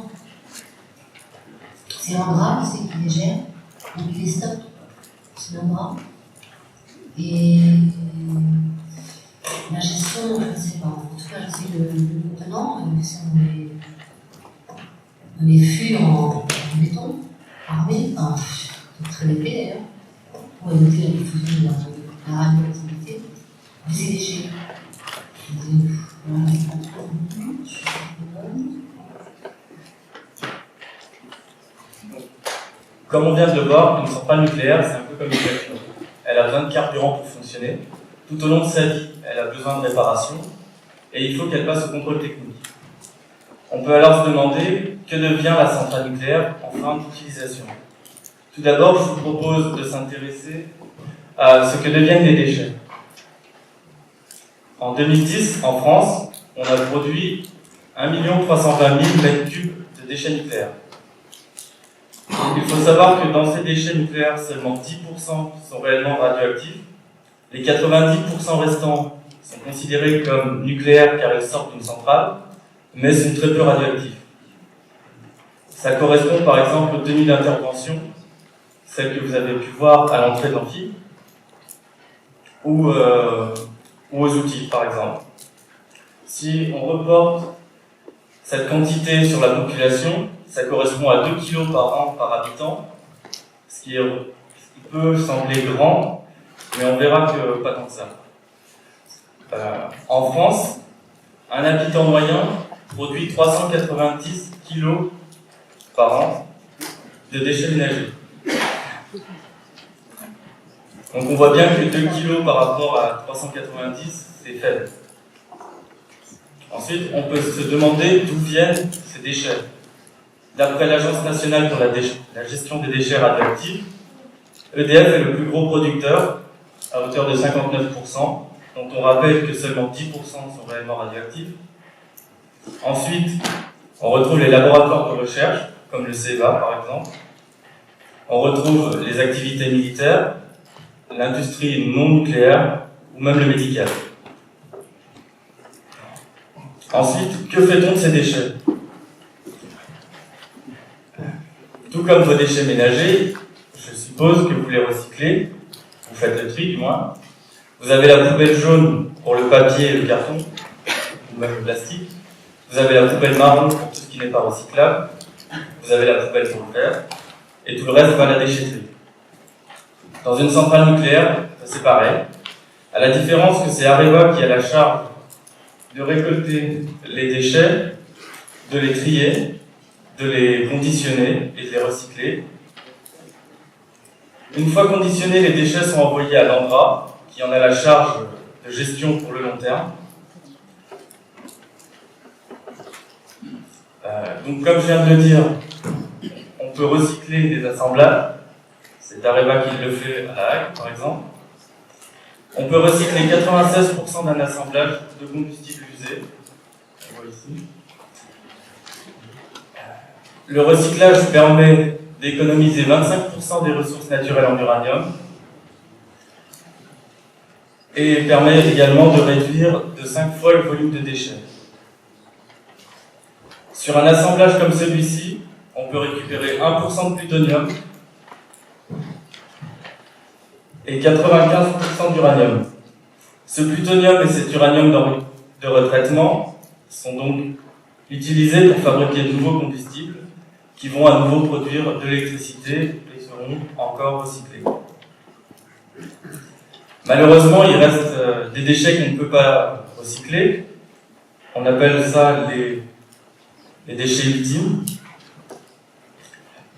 C'est un drame, c'est qu'ils les gèrent, donc ils les stockent, c'est un drame. Et la gestion, je ne sais pas, en tout cas, je sais le maintenant, si on les fûts en béton, armés, enfin, très épais d'ailleurs, pour éviter la diffusion de la radioactivité, mais c'est déchets. Comme on vient de le voir, une centrale nucléaire, c'est un peu comme une voiture. Elle a besoin de carburant pour fonctionner. Tout au long de sa vie, elle a besoin de réparation et il faut qu'elle passe au contrôle technique. On peut alors se demander que devient la centrale nucléaire en fin d'utilisation. Tout d'abord, je vous propose de s'intéresser à ce que deviennent les déchets. En 2010, en France, on a produit 1 320 000 m3 de déchets nucléaires. Il faut savoir que dans ces déchets nucléaires, seulement 10% sont réellement radioactifs. Les 90% restants sont considérés comme nucléaires car ils sortent d'une centrale, mais sont très peu radioactifs. Ça correspond par exemple aux tenues d'intervention, celles que vous avez pu voir à l'entrée de l'amphi, ou aux outils par exemple. Si on reporte cette quantité sur la population, ça correspond à 2 kg par an par habitant, ce qui peut sembler grand, mais on verra que pas tant que ça. En France, un habitant moyen produit 390 kg par an de déchets ménagers. Donc on voit bien que 2 kg par rapport à 390, c'est faible. Ensuite, on peut se demander d'où viennent ces déchets. D'après l'Agence nationale pour la gestion des déchets radioactifs, EDF est le plus gros producteur, à hauteur de 59%, dont on rappelle que seulement 10% sont réellement radioactifs. Ensuite, on retrouve les laboratoires de recherche, comme le CEVA par exemple. On retrouve les activités militaires, l'industrie non nucléaire, ou même le médical. Ensuite, que fait-on de ces déchets? Tout comme vos déchets ménagers, je suppose que vous les recyclez, vous faites le tri du moins. Vous avez la poubelle jaune pour le papier et le carton, ou même le plastique. Vous avez la poubelle marron pour tout ce qui n'est pas recyclable. Vous avez la poubelle pour le verre. Et tout le reste va à la déchetterie. Dans une centrale nucléaire, c'est pareil. À la différence que c'est Areva qui a la charge de récolter les déchets, de les trier, de les conditionner et de les recycler. Une fois conditionnés, les déchets sont envoyés à l'ANDRA, qui en a la charge de gestion pour le long terme. Donc comme je viens de le dire, on peut recycler des assemblages. C'est Areva qui le fait à La Hague, par exemple. On peut recycler 96% d'un assemblage de combustible usé. On voit ici. Le recyclage permet d'économiser 25% des ressources naturelles en uranium et permet également de réduire de 5 fois le volume de déchets. Sur un assemblage comme celui-ci, on peut récupérer 1% de plutonium et 95% d'uranium. Ce plutonium et cet uranium de retraitement sont donc utilisés pour fabriquer de nouveaux combustibles qui vont à nouveau produire de l'électricité et seront encore recyclés. Malheureusement, il reste des déchets qu'on ne peut pas recycler. On appelle ça les déchets ultimes.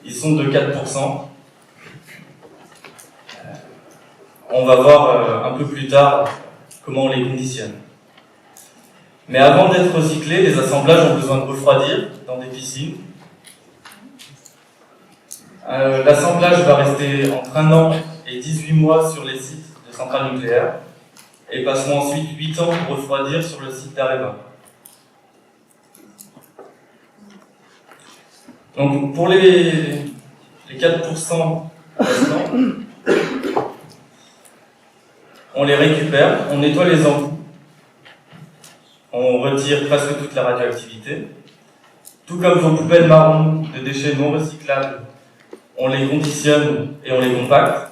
Ils sont de 4%. On va voir un peu plus tard comment on les conditionne. Mais avant d'être recyclés, les assemblages ont besoin de refroidir dans des piscines. L'assemblage va rester entre 1 an et 18 mois sur les sites de centrales nucléaires et passeront ensuite 8 ans pour refroidir sur le site d'Areva. Donc pour les 4% restants, on les récupère, on nettoie les embouts, on retire presque toute la radioactivité. Tout comme vos poubelles marron de déchets non recyclables, on les conditionne et on les compacte.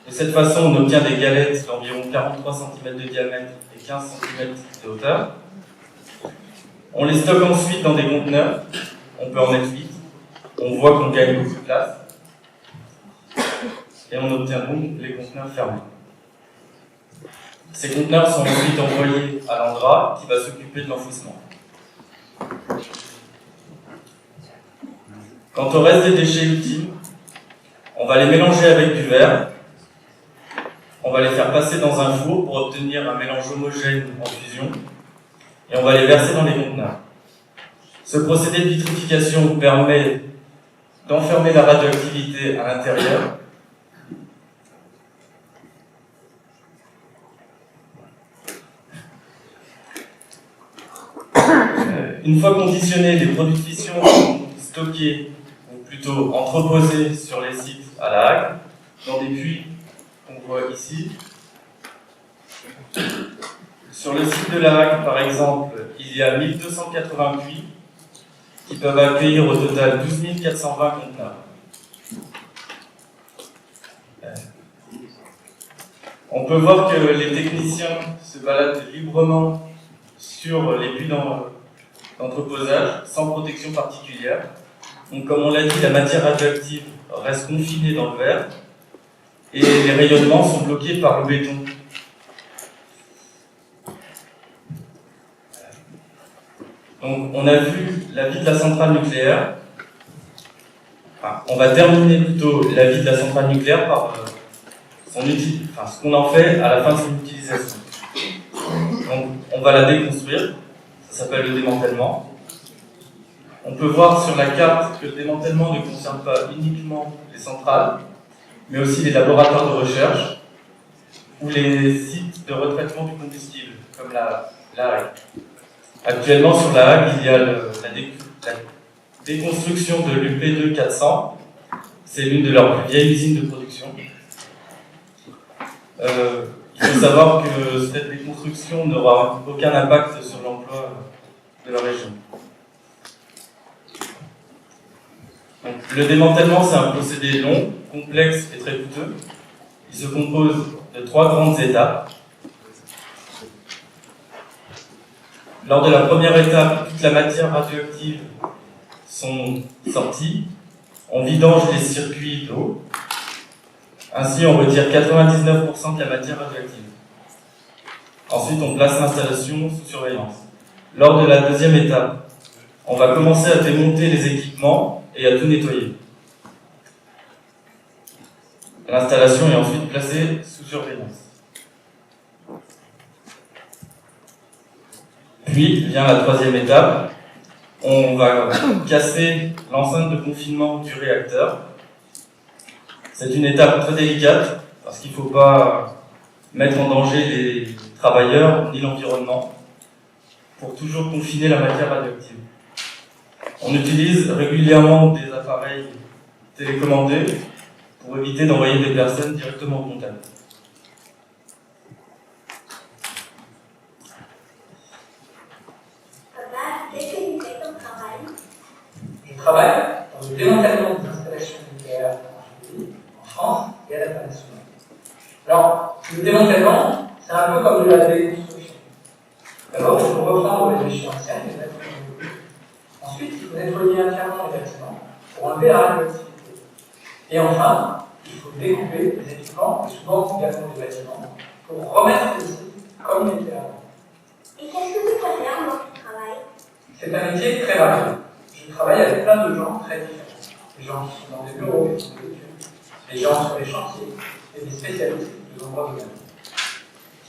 De cette façon, on obtient des galettes d'environ 43 cm de diamètre et 15 cm de hauteur. On les stocke ensuite dans des conteneurs, on peut en mettre 8. On voit qu'on gagne beaucoup de place. Et on obtient donc les conteneurs fermés. Ces conteneurs sont ensuite envoyés à l'ANDRA qui va s'occuper de l'enfouissement. Quant au reste des déchets ultimes, on va les mélanger avec du verre. On va les faire passer dans un four pour obtenir un mélange homogène en fusion. Et on va les verser dans les conteneurs. Ce procédé de vitrification permet d'enfermer la radioactivité à l'intérieur. Une fois conditionnés, les produits de fission sont stockés, ou plutôt plutôt entreposés sur les sites à La Hague, dans des puits qu'on voit ici. Sur le site de La Hague, par exemple, il y a 1280 puits qui peuvent accueillir au total 12 420 conteneurs. On peut voir que les techniciens se baladent librement sur les puits d'entreposage sans protection particulière. Donc, comme on l'a dit, la matière radioactive reste confinée dans le verre et les rayonnements sont bloqués par le béton. Donc, on a vu la vie de la centrale nucléaire. Enfin, on va terminer plutôt la vie de la centrale nucléaire par ce qu'on en fait à la fin de son utilisation. Donc, on va la déconstruire. Ça s'appelle le démantèlement. On peut voir sur la carte que le démantèlement ne concerne pas uniquement les centrales, mais aussi les laboratoires de recherche ou les sites de retraitement du combustible, comme la Hague. Actuellement, sur la Hague, il y a la déconstruction de l'UP2 400. C'est l'une de leurs plus vieilles usines de production. Il faut savoir que cette déconstruction n'aura aucun impact sur l'emploi de la région. Donc, le démantèlement, c'est un procédé long, complexe et très coûteux. Il se compose de 3 grandes étapes. Lors de la première étape, toute la matière radioactive sont sorties. On vidange les circuits d'eau. Ainsi, on retire 99% de la matière radioactive. Ensuite, on place l'installation sous surveillance. Lors de la deuxième étape, on va commencer à démonter les équipements et à tout nettoyer. L'installation est ensuite placée sous surveillance. Puis vient la troisième étape. On va casser l'enceinte de confinement du réacteur. C'est une étape très délicate parce qu'il ne faut pas mettre en danger les travailleurs ni l'environnement pour toujours confiner la matière radioactive. On utilise régulièrement des appareils télécommandés pour éviter d'envoyer des personnes directement au contact. Je travaille dans le démantèlement des installations nucléaires en France et à l'international. Alors, le démantèlement, c'est un peu comme de la déconstruction. D'abord, il faut reprendre les déchets anciens et les mettre en œuvre. Ensuite, il faut nettoyer entièrement les bâtiments pour enlever la radioactivité. Et enfin, il faut découper les équipements, et souvent également les bâtiments, pour remettre les sites comme ils étaient avant. Et qu'est-ce que tu peux faire dans ton travail? C'est un métier très varié. Je travaille avec plein de gens très différents. Des gens qui sont dans des bureaux, qui font des études, des gens sur les chantiers, et des spécialistes de nombreux domaines.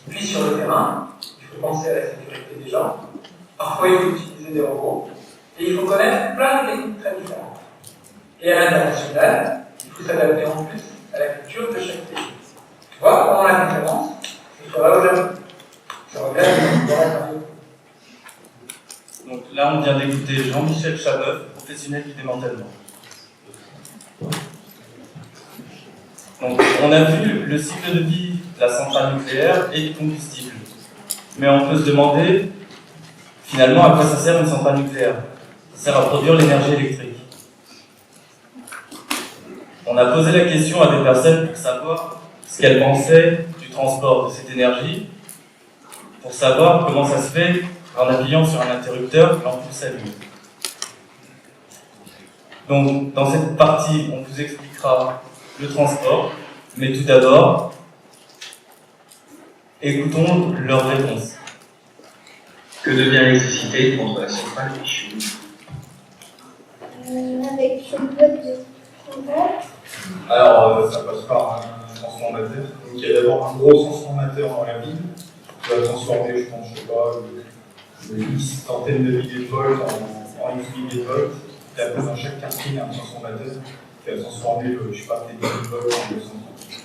Puis sur le terrain, il faut penser à la sécurité des gens. Parfois, il faut utiliser des robots. Et il faut connaître plein de techniques très différentes. Et à l'international, il faut s'adapter en plus à la culture de chaque pays. Tu vois, pendant la conférence, je serai au Japon. Je regarde dans la période. Donc là, on vient d'écouter Jean-Michel Chabeuf, professionnel du démantèlement. Donc, on a vu le cycle de vie de la centrale nucléaire et du combustible. Mais on peut se demander, finalement, à quoi ça sert une centrale nucléaire? Ça sert à produire l'énergie électrique. On a posé la question à des personnes pour savoir ce qu'elles pensaient du transport de cette énergie, pour savoir comment ça se fait en appuyant sur un interrupteur, l'ampoule s'allume. Donc, dans cette partie, on vous expliquera le transport, mais tout d'abord, écoutons leurs réponses. Que devient l'électricité contre la centrale Michou? Avec une boîte de contact. Alors, ça passe par un transformateur. Donc, il y a d'abord un gros transformateur dans la ville qui va transformer, je pense, je sais pas, une centaine de milliers de volts en X milliers de volts. Et après, dans chaque quartier, il y a un transformateur qui va transformer, je sais pas, des milliers de volts en 200 volts.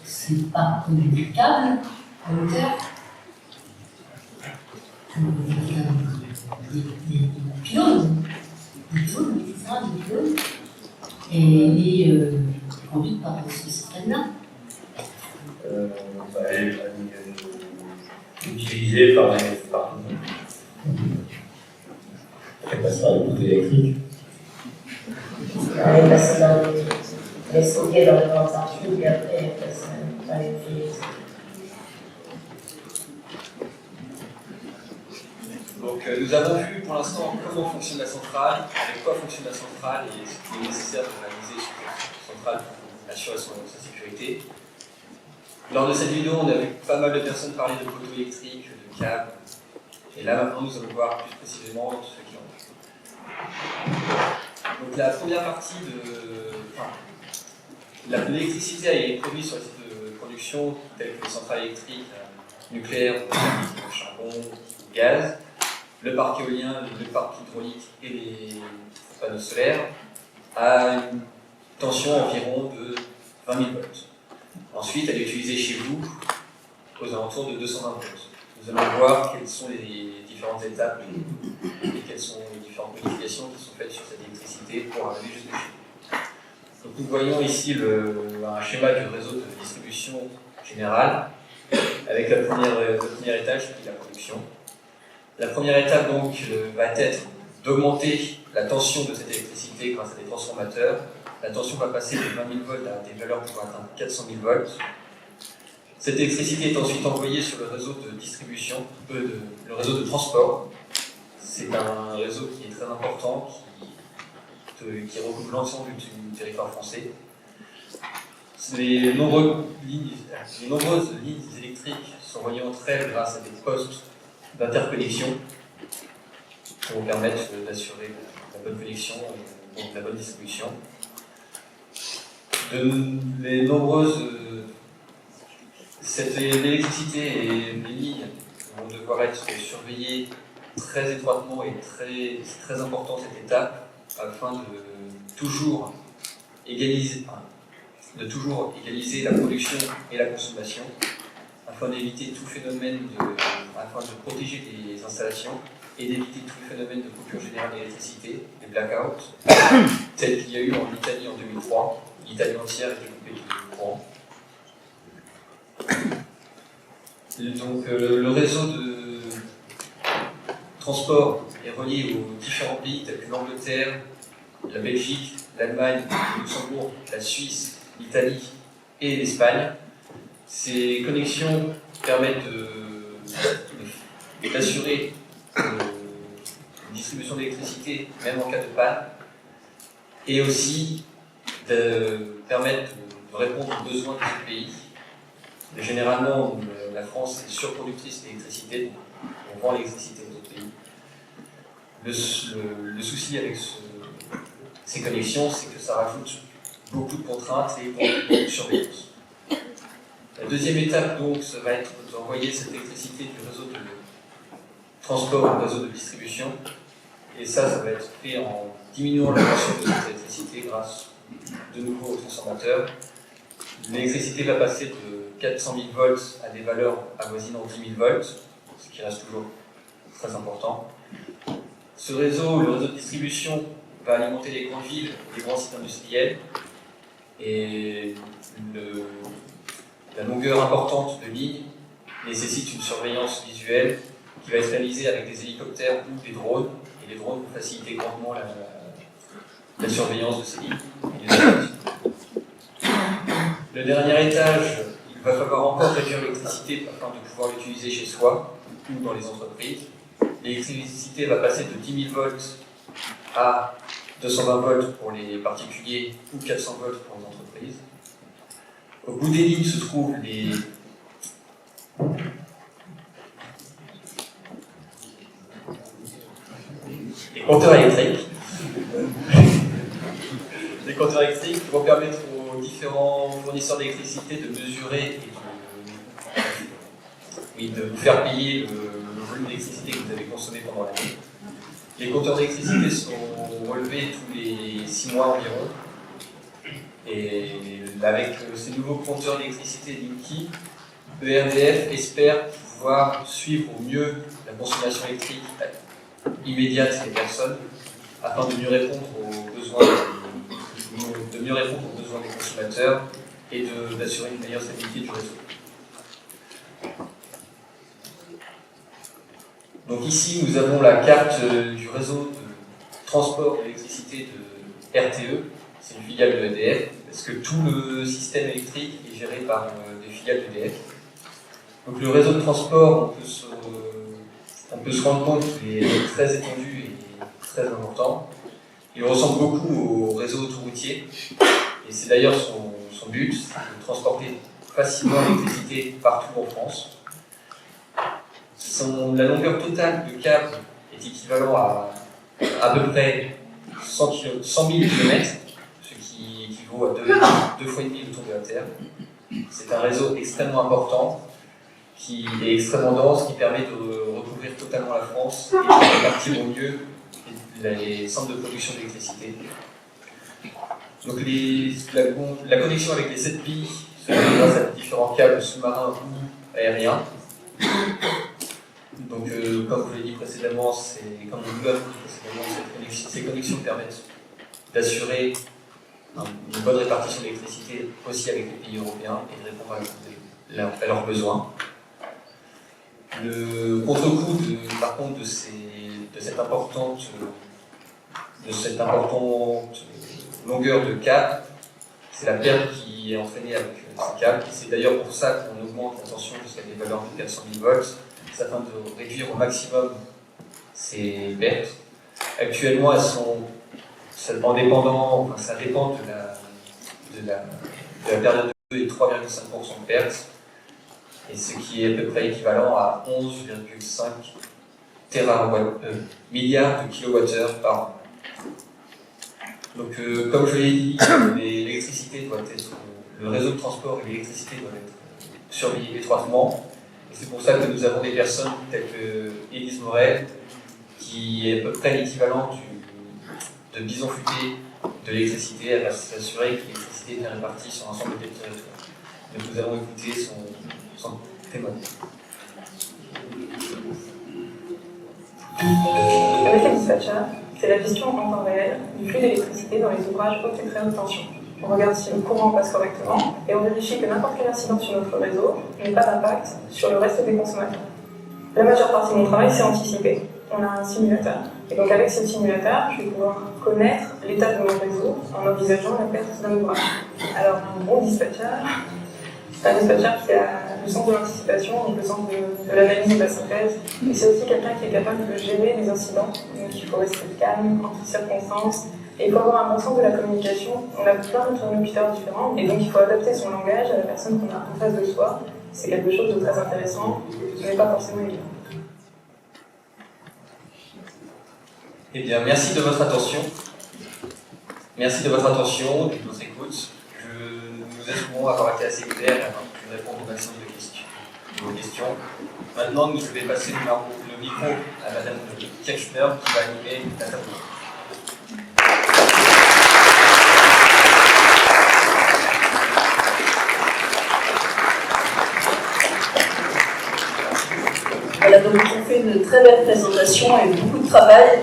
C'est pas comme des câbles à hauteur. Des pylônes. Des pylônes. centrale de Pylône. Et elle est conduite par ce système-là. Elle est utilisée par Elle passe par les bouteilles électriques. Elle est passée dans les stockée dans le grand centrale, puis après elle passe dans les filles. Donc nous avons vu pour l'instant comment fonctionne la centrale, avec quoi fonctionne la centrale et ce qui est nécessaire de réaliser sur la centrale pour assurer sa sécurité. Lors de cette vidéo, on a vu pas mal de personnes parler de poteaux électriques, de câbles, et là maintenant nous allons voir plus précisément ce qui en est. Donc la première partie l'électricité est produite sur les sites de production tels que les centrales électriques, nucléaires, charbon, gaz, le parc éolien, le parc hydraulique et les panneaux solaires à une tension environ de 20 000 volts. Ensuite, elle est utilisée chez vous aux alentours de 220 volts. Nous allons voir quelles sont les différentes étapes et quelles sont les différentes modifications qui sont faites sur cette électricité pour arriver jusque chez vous. Donc nous voyons ici un schéma du réseau de distribution générale avec le premier étage qui est la production. La première étape donc va être d'augmenter la tension de cette électricité grâce à des transformateurs. La tension va passer de 20 000 volts à des valeurs pour atteindre 400 000 volts. Cette électricité est ensuite envoyée sur le réseau de distribution, le réseau de transport. C'est un réseau qui est très important, qui recoupe l'ensemble du territoire français. Les nombreuses lignes électriques sont reliées entre elles grâce à des postes d'interconnexion qui vont permettre d'assurer la bonne connexion et la bonne distribution. L'électricité et les lignes vont devoir être surveillées très étroitement et c'est très important cette étape afin de toujours égaliser la production et la consommation afin d'éviter tout phénomène afin de protéger les installations et d'éviter tout phénomène de coupure générale d'électricité, des blackouts, tel qu'il y a eu en Italie en 2003. L'Italie entière était coupée de courant. Donc le réseau de transport est relié aux différents pays tels que l'Angleterre, la Belgique, l'Allemagne, le Luxembourg, la Suisse, l'Italie et l'Espagne. Ces connexions permettent d'assurer une distribution d'électricité même en cas de panne et aussi permettent de répondre aux besoins de ce pays. Et généralement, la France est surproductrice d'électricité, donc on vend l'électricité aux autres pays. Le souci avec ces connexions, c'est que ça rajoute beaucoup de contraintes et beaucoup de surveillance. La deuxième étape, donc, ça va être d'envoyer cette électricité du réseau de transport au réseau de distribution. Et ça va être fait en diminuant la tension de cette électricité grâce de nouveau aux transformateurs. L'électricité va passer de 400 000 volts à des valeurs avoisinant 10 000 volts, ce qui reste toujours très important. Ce réseau, le réseau de distribution, va alimenter les grandes villes, les grands sites industriels, et la longueur importante de lignes nécessite une surveillance visuelle qui va être réalisée avec des hélicoptères ou des drones, et les drones vont faciliter grandement la surveillance de ces lignes. Le dernier étage, il va falloir encore réduire l'électricité afin de pouvoir l'utiliser chez soi ou dans les entreprises. L'électricité va passer de 10 000 volts à 220 volts pour les particuliers ou 400 volts pour les entreprises. Au bout des lignes se trouvent les compteurs électriques. Les compteurs électriques vont permettre aux différents fournisseurs d'électricité de mesurer et de vous faire payer le volume d'électricité que vous avez consommé pendant l'année. Les compteurs d'électricité sont relevés tous les 6 mois environ. Et avec ces nouveaux compteurs d'électricité Linky, ERDF espère pouvoir suivre au mieux la consommation électrique immédiate des personnes afin de mieux répondre aux besoins de mieux répondre aux besoins des consommateurs et d'assurer une meilleure stabilité du réseau. Donc ici, nous avons la carte du réseau de transport d'électricité de RTE, c'est une filiale de EDF, parce que tout le système électrique est géré par des filiales d'EDF. Donc le réseau de transport, on peut se rendre compte qu'il est très étendu et très important. Il ressemble beaucoup au réseau autoroutier, et c'est d'ailleurs son but, c'est de transporter facilement l'électricité partout en France. La longueur totale de câble est équivalent à peu près 100 000 km, ce qui équivaut à 2,5 fois le tour de la Terre. C'est un réseau extrêmement important, qui est extrêmement dense, qui permet de recouvrir totalement la France et de répartir au mieux les centres de production d'électricité. Donc la connexion avec les 7 pays se fait grâce à différents câbles sous-marins ou aériens. Donc, comme je l'ai dit précédemment, comme on le précédemment, ces connexions permettent d'assurer une bonne répartition d'électricité aussi avec les pays européens et de répondre à leurs besoins. Le contre-coup, par contre, de cette importante longueur de câble, c'est la perte qui est entraînée avec ces câbles. C'est d'ailleurs pour ça qu'on augmente la tension jusqu'à des valeurs de 400 000 volts, afin de réduire au maximum ces pertes. Actuellement, elles sont ça dépend de la période de 2 et 3,5% de pertes, et ce qui est à peu près équivalent à 11,5 milliards de kilowattheures par an. Donc, comme je l'ai dit, le réseau de transport et l'électricité doivent être surveillés étroitement. Et c'est pour ça que nous avons des personnes telles que Élise Morel, qui est à peu près l'équivalent de bison futé de l'électricité. Elle va s'assurer que l'électricité est bien répartie sur l'ensemble des territoires. Donc nous allons écouter son témoignage. Avec les dispatchers, c'est la gestion en temps réel du flux d'électricité dans les ouvrages haute et très haute tension. On regarde si le courant passe correctement et on vérifie que n'importe quel incident sur notre réseau n'ait pas d'impact sur le reste des consommateurs. La majeure partie de mon travail, c'est anticiper. On a un simulateur. Et donc avec ce simulateur, je vais pouvoir connaître l'état de mon réseau en envisageant la perte d'un ouvrage. Alors un bon dispatcher, c'est un dispatcher qui a le sens de l'anticipation, donc le sens de l'analyse et de la synthèse. Et c'est aussi quelqu'un qui est capable de gérer les incidents. Donc il faut rester calme en toutes circonstances. Et il faut avoir un bon sens de la communication. On a plein d'interlocuteurs différents, et donc il faut adapter son langage à la personne qu'on a en face de soi. C'est quelque chose de très intéressant, mais pas forcément évident. Eh bien, merci de votre attention. Merci de votre attention, de votre écoute. Nous espérons avoir été assez clairs et avoir pu répondre au maximum de vos questions. Maintenant, je vais passer le micro à Madame Kirchner qui va animer l'interview. Voilà, donc on fait une très belle présentation et beaucoup de travail.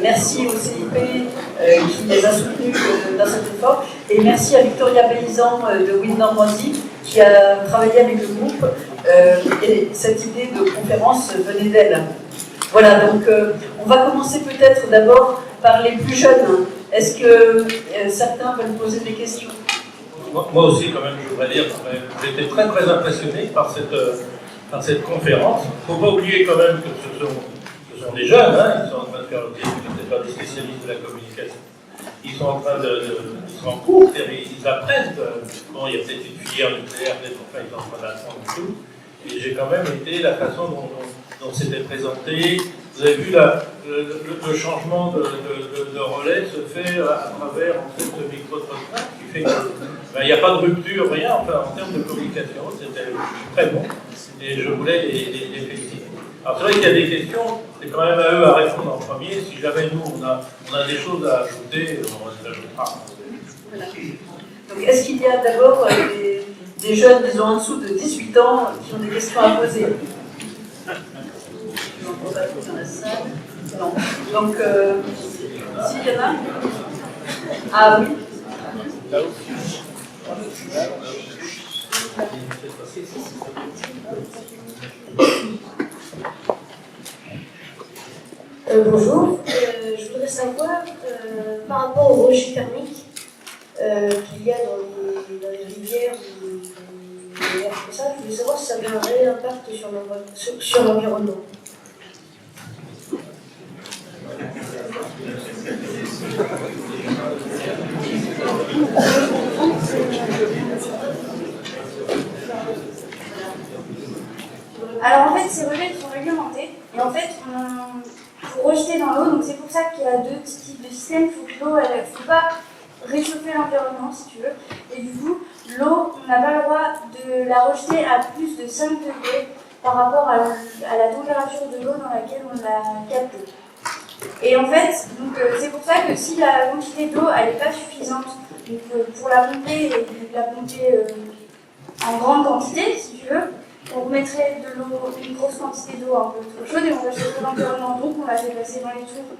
Merci au CIP qui les a soutenus dans cet effort. Et merci à Victoria Paysan de Wind Normandie qui a travaillé avec le groupe. Et cette idée de conférence venait d'elle. Voilà, donc on va commencer peut-être d'abord par les plus jeunes. Est-ce que certains veulent poser des questions? Moi aussi, quand même, je voudrais dire, j'étais très très impressionné par cette conférence. Il ne faut pas oublier quand même que ce sont des jeunes, hein, ils sont en train de faire le ce n'est pas des spécialistes de la communication. Ils sont en train ils sont en cours, ils apprennent. Bon, il y a peut-être une filière nucléaire, peut-être enfin, ils sont en train d'apprendre tout. Et j'ai quand même été la façon dont c'était présenté. Vous avez vu le changement de relais se fait à travers en fait, ce micro-trottoir qui fait qu'il n'y a pas de rupture, rien. Enfin, en termes de communication, c'était très bon. Et je voulais les féliciter. Alors c'est vrai qu'il y a des questions, c'est quand même à eux à répondre en premier. Si jamais nous, on a des choses à ajouter, on les ajoutera. Voilà. Donc est-ce qu'il y a d'abord des jeunes, disons en dessous de 18 ans, qui ont des questions à poser? Je n'en vois pas tous dans la salle. Non. Donc, s'il y en a? Ah oui. Bonjour, je voudrais savoir par rapport aux rejets thermiques qu'il y a dans les rivières ou dans les mers comme ça, je voulais savoir si ça avait un réel impact sur l'environnement. Alors en fait, ces relais sont réglementés et en fait, il faut rejeter dans l'eau. Donc c'est pour ça qu'il y a deux types de systèmes. Il faut que l'eau, elle ne faut pas réchauffer l'environnement si tu veux. Et du coup, l'eau, on n'a pas le droit de la rejeter à plus de 5 degrés par rapport à la température de l'eau dans laquelle on l'a captée. Et en fait, c'est pour ça que si la quantité d'eau elle n'est pas suffisante pour la pomper et la pomper en grande quantité, si tu veux, on mettrait de l'eau, une grosse quantité d'eau un peu trop chaude et on va chauffer l'environnement. Donc on la fait passer dans les tours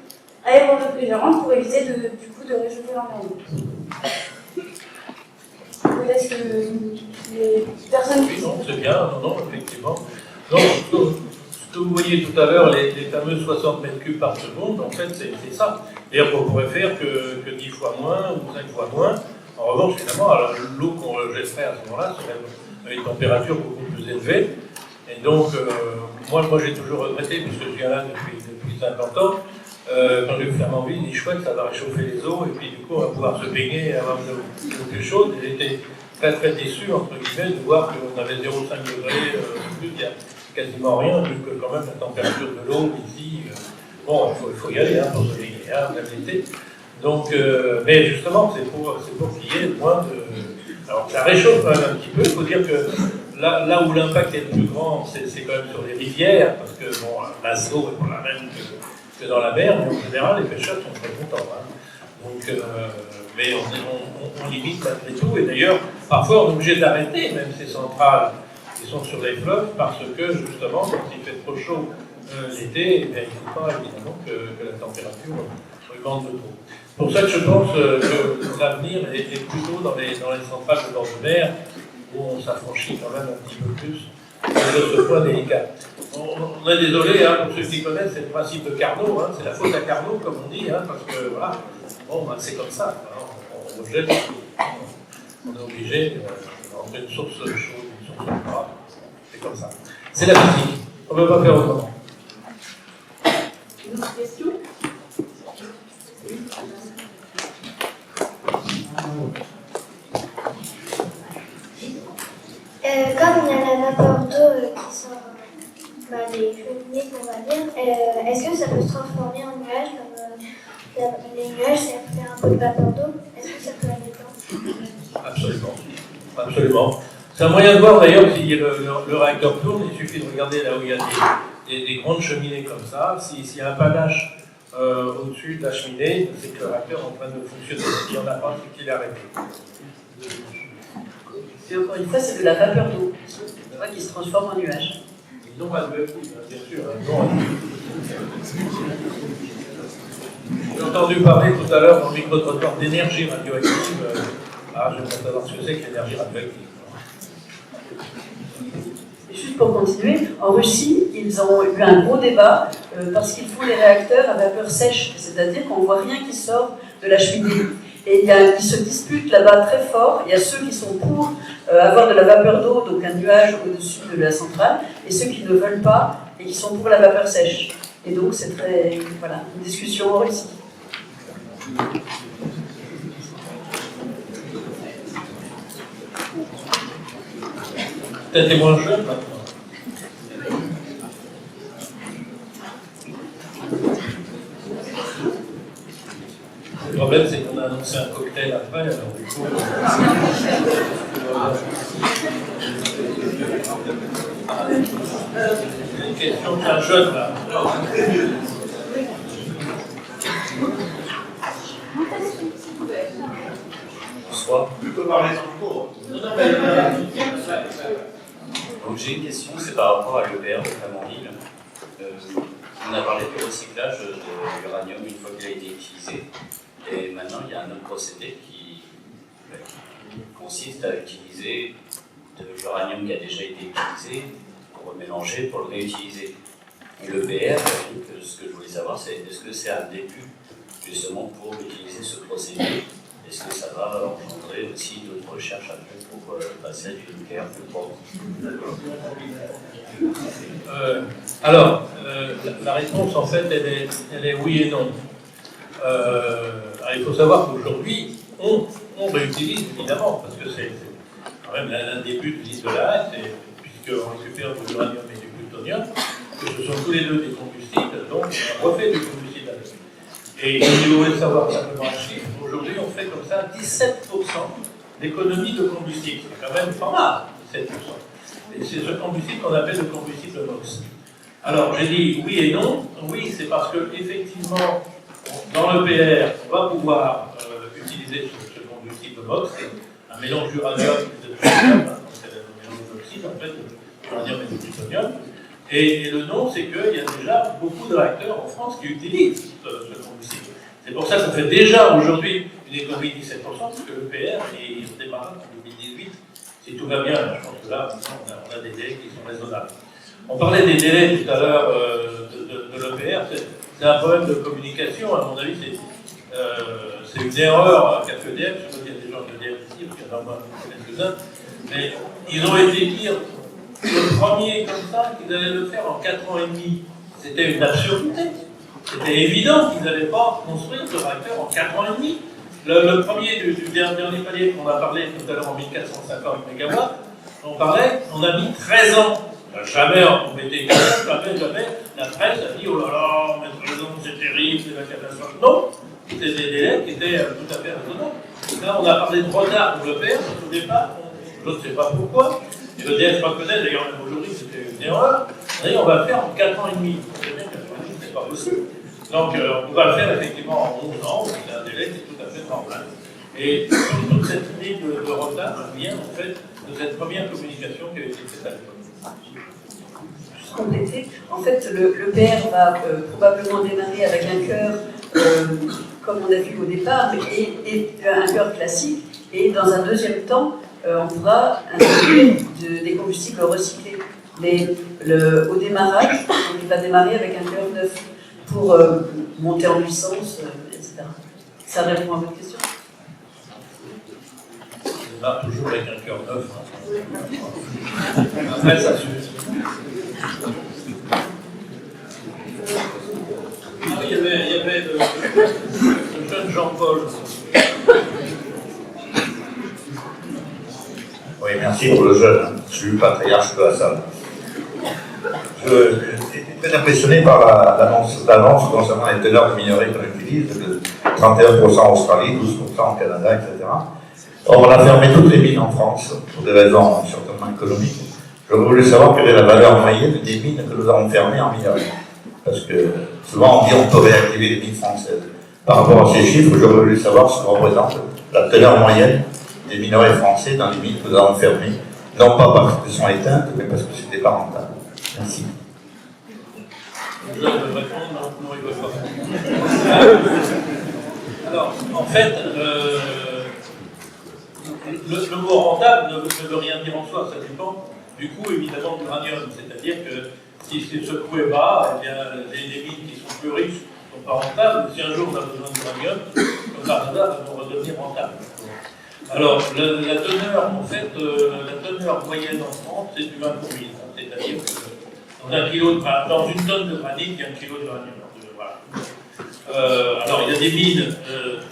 aéro-réfrigérantes pour éviter du coup de réchauffer l'environnement. Peut-être que les personnes qui... Non, c'est bien, non, effectivement. Donc, ce que vous voyez tout à l'heure, les fameux 60 mètres cubes par seconde, en fait, c'est ça. C'est-à-dire qu'on pourrait faire que 10 fois moins ou 5 fois moins. En revanche, finalement, l'eau qu'on rejetterait à ce moment-là serait à une température beaucoup plus élevée. Et donc, moi j'ai toujours regretté, puisque je viens là depuis 50 ans, quand j'ai fait Flamanville, il dit chouette, ça va réchauffer les eaux, et puis du coup, on va pouvoir se baigner et avoir de l'eau plus chaude. Et j'étais très très déçu, entre guillemets, de voir qu'on avait 0,5 degrés, plus, il y a quasiment rien, vu que quand même la température de l'eau ici, bon, il faut y aller pour se baigner, même l'été. Donc, mais justement, c'est pour qu'il y ait moins de... Alors, ça réchauffe quand même un petit peu. Il faut dire que là où l'impact est le plus grand, c'est quand même sur les rivières, parce que bon, la masse d'eau est pas la même que dans la mer, mais en général, les pêcheurs sont très contents. Donc, mais on limite malgré tout. Et d'ailleurs, parfois, on est obligé d'arrêter même ces centrales qui sont sur les fleuves, parce que justement, quand il fait trop chaud l'été, il ne faut pas évidemment que la température augmente de trop. C'est pour ça que je pense que l'avenir est plutôt dans les centrales de bord de mer, où on s'affranchit quand même un petit peu plus de ce point délicat. On est désolé, pour ceux qui connaissent, c'est le principe de Carnot, c'est la faute à Carnot, comme on dit, parce que voilà, bon, c'est comme ça, on rejette, on est obligé entre une source chaude et une source froide, c'est comme ça. C'est la physique, on ne peut pas faire autrement. Une autre question ? Comme il y a la vapeur d'eau qui sort des cheminées, on va dire, est-ce que ça peut se transformer en nuage comme les nuages, ça fait un peu de vapeur d'eau? Est-ce que ça peut aller dedans? Absolument. Absolument. C'est un moyen de voir d'ailleurs si le réacteur tourne, il suffit de regarder là où il y a des grandes cheminées comme ça. S'il y a un panache au-dessus de la cheminée, c'est que le réacteur est en train de fonctionner. S'il n'y en a pas, c'est qu'il est arrêté. Et encore une fois, c'est de la vapeur d'eau qui se transforme en nuage. Ils n'ont pas de radioactive, bien sûr. J'ai entendu parler tout à l'heure dans le micro-trottoir d'énergie radioactive. J'aimerais savoir ce que c'est que l'énergie radioactive. Et juste pour continuer, en Russie, ils ont eu un gros débat parce qu'ils font les réacteurs à vapeur sèche, c'est-à-dire qu'on ne voit rien qui sort de la cheminée. Et ils se disputent là-bas très fort. Il y a ceux qui sont pour avoir de la vapeur d'eau, donc un nuage au-dessus de la centrale, et ceux qui ne veulent pas et qui sont pour la vapeur sèche. Et donc c'est très, voilà, une discussion en Russie. Peut-être les moins jeunes maintenant. Le problème, c'est qu'on a annoncé un cocktail après, alors du coup... Une question d'un jeune, là. Bonsoir. Tu peux parler sur le cours. Donc j'ai une question, c'est par rapport à l'EPR de Flamanville. On a parlé du recyclage de l'uranium une fois qu'il a été utilisé. Et maintenant, il y a un autre procédé qui consiste à utiliser de l'uranium qui a déjà été utilisé pour remélanger, pour le réutiliser. Et le PR, ce que je voulais savoir, c'est est-ce que c'est un début justement pour utiliser ce procédé? Est-ce que ça va engendrer aussi d'autres recherches après pour passer à du nucléaire plus propre? Alors, la réponse en fait, elle est oui et non. Il faut savoir qu'aujourd'hui, on réutilise évidemment, parce que c'est quand même l'un des buts de l'ISOLA, puisqu'on récupère de l'uranium et du plutonium, que ce sont tous les deux des combustibles, donc on refait du combustible avec. Et si vous voulez savoir simplement un chiffre, aujourd'hui on fait comme ça 17% d'économie de combustible. C'est quand même pas mal, 17%. Et c'est ce combustible qu'on appelle le combustible MOX. Alors j'ai dit oui et non. Oui, c'est parce que effectivement, dans le PR, on va pouvoir utiliser ce combustible MOX, c'est un mélange d'uranium et de plutonium, donc c'est un mélange d'oxyde en fait, d'uranium et de plutonium. Et le non, c'est qu'il y a déjà beaucoup de réacteurs en France qui utilisent ce combustible. C'est pour ça qu'on fait déjà aujourd'hui une économie de 17%, parce que le PR est démarré en 2018. Si tout va bien, je pense que là, on a des délais qui sont raisonnables. On parlait des délais tout à l'heure de l'EPR, c'est un problème de communication, à mon avis, c'est une erreur qu'a fait EDF, je sais pas qu'il y a des gens de EDF ici, parce qu'il y en a moins quelques-uns, mais ils ont été dire le premier comme ça, qu'ils allaient le faire en 4 ans et demi. C'était une absurdité. C'était évident qu'ils n'allaient pas construire ce réacteur en 4 ans et demi. Le premier du dernier palier qu'on a parlé tout à l'heure en 1450 MW, on a mis 13 ans. Jamais on mettait jamais la presse a dit oh là là, on met 13 ans, c'est terrible, c'est la catastrophe. Non, c'était des délais qui étaient tout à fait raisonnables. Là, on a parlé de retard pour le faire, au départ, je ne sais pas pourquoi. Et le DF reconnaît, d'ailleurs, même aujourd'hui, c'était une erreur. On va le faire en 4 ans et demi. C'est bien, 4 ans et demi, c'est pas possible. Donc, on va le faire effectivement en 11 ans, c'est un délai qui est tout à fait normal. Et toute cette idée de retard vient en fait de cette première communication qui a été faite à l'époque. Juste compléter, en fait, le PR va probablement démarrer avec un cœur, comme on a vu au départ, et un cœur classique, et dans un deuxième temps, on pourra intégrer des combustibles recyclés. Mais au démarrage, on va démarrer avec un cœur neuf pour monter en puissance, etc. Ça répond à votre question? On démarre toujours avec un cœur neuf. Hein. Après, ça suffit. Ah, il y avait le jeune Jean-Paul. Oui, merci pour le jeune. Je suis patriarche de la salle. J'étais très impressionné par l'annonce concernant les teneurs de minerais qu'on utilise, de 31% en Australie, 12% au Canada, etc. Or, on a fermé toutes les mines en France, pour des raisons certainement économiques. J'aurais voulu savoir quelle est la valeur moyenne des mines que nous avons fermées en minerais. Parce que souvent on dit qu'on peut réactiver les mines françaises. Par rapport à ces chiffres, j'aurais voulu savoir ce que représente la teneur moyenne des minerais français dans les mines que nous avons fermées. Non pas parce qu'elles sont éteintes, mais parce que c'était pas rentable. Merci. Vous allez me répondre? Non, il ne veut pas. Alors, en fait, le mot rentable ne veut rien dire en soi, ça dépend du coût évidemment de l'uranium. C'est-à-dire que si ce coût est bas, eh bien, les mines qui sont plus riches ne sont pas rentables. Si un jour on a besoin d'uranium, le Canada va redevenir rentable. Alors, la teneur, en fait, la teneur moyenne en France, c'est du 20 pour 1000. C'est-à-dire que dans une tonne de granit, il y a 1 kilo d'uranium. Voilà. Alors, il y a des mines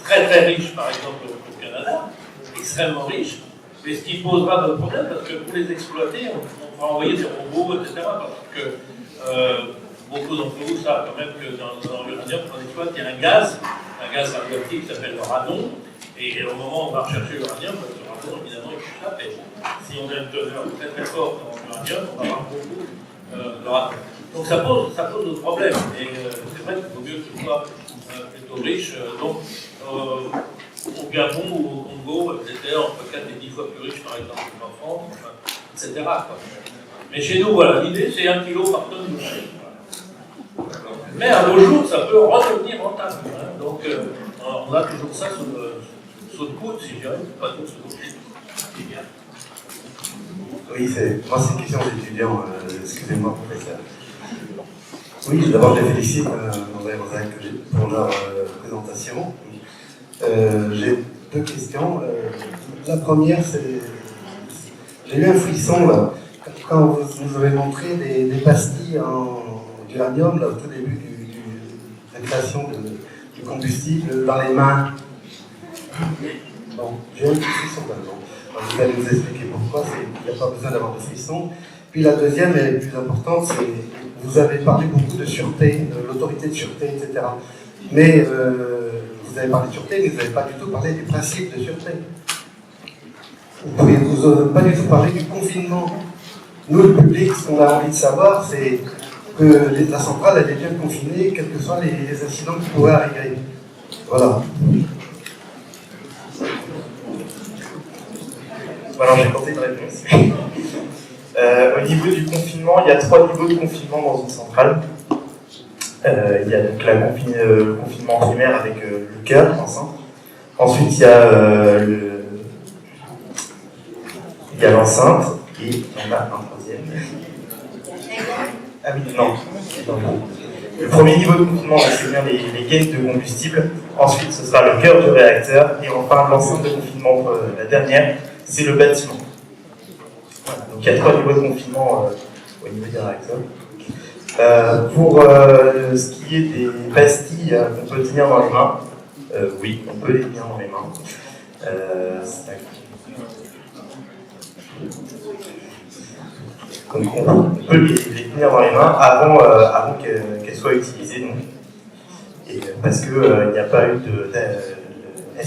très très riches, par exemple au Canada, extrêmement riches, mais ce qui posera d'autres problèmes, parce que pour les exploiter, on va envoyer des robots, etc. Parce que beaucoup d'entre vous savent quand même que dans l'uranium qu'on exploite, il y a un gaz radioactif qui s'appelle le radon, et au moment où on va rechercher l'uranium, ce radon, évidemment, il s'échappe, et si on a une teneur très très forte en uranium, on va avoir beaucoup de radon. Donc ça pose d'autres problèmes, et c'est vrai qu'il vaut mieux que ce soit plutôt riche. Donc, au Gabon ou au Congo, c'était entre 4 et 10 fois plus riche, par exemple, qu'en France, etc. Quoi. Mais chez nous, voilà, l'idée, c'est 1 kilo par tonne d'uranium. Mais à nos jours, ça peut redevenir rentable. Hein. Donc, on a toujours ça sous le coude, si je dirais, pas tout sous le coude. Oui, moi c'est une question d'étudiant, excusez-moi professeur. Oui, d'abord je les félicite André et Rosac pour leur présentation. J'ai deux questions. La première, c'est... J'ai eu un frisson là, quand vous nous avez montré des pastilles en uranium là, au tout début de la création du combustible dans les mains. Bon, j'ai un petit frisson maintenant. Vous allez nous expliquer pourquoi, il n'y a pas besoin d'avoir de frisson. Puis la deuxième et plus importante, c'est vous avez parlé beaucoup de sûreté, de l'autorité de sûreté, etc. Mais vous avez parlé de sûreté, mais vous n'avez pas du tout parlé des principes de sûreté. Vous n'avez pas du tout parlé du confinement. Nous, le public, ce qu'on a envie de savoir, c'est que la centrale, elle est bien confinée, quels que soient les incidents qui pourraient arriver. Voilà. Voilà, j'ai tenté une réponse. Au niveau du confinement, il y a 3 niveaux de confinement dans une centrale. Il y a donc le confinement primaire avec le cœur, l'enceinte. Ensuite, il y a l'enceinte et il y en a un troisième. Ah oui, non. Le premier niveau de confinement, c'est bien les gaines de combustible. Ensuite, ce sera le cœur du réacteur. Et enfin, l'enceinte de confinement, la dernière, c'est le bâtiment. Voilà, donc il y a 3 niveaux de confinement au niveau des réacteurs. Pour ce qui est des pastilles qu'on peut tenir dans les mains, oui, on peut les tenir dans les mains. Donc on peut les tenir dans les mains avant qu'elles soient utilisées. Donc. Et parce qu'elles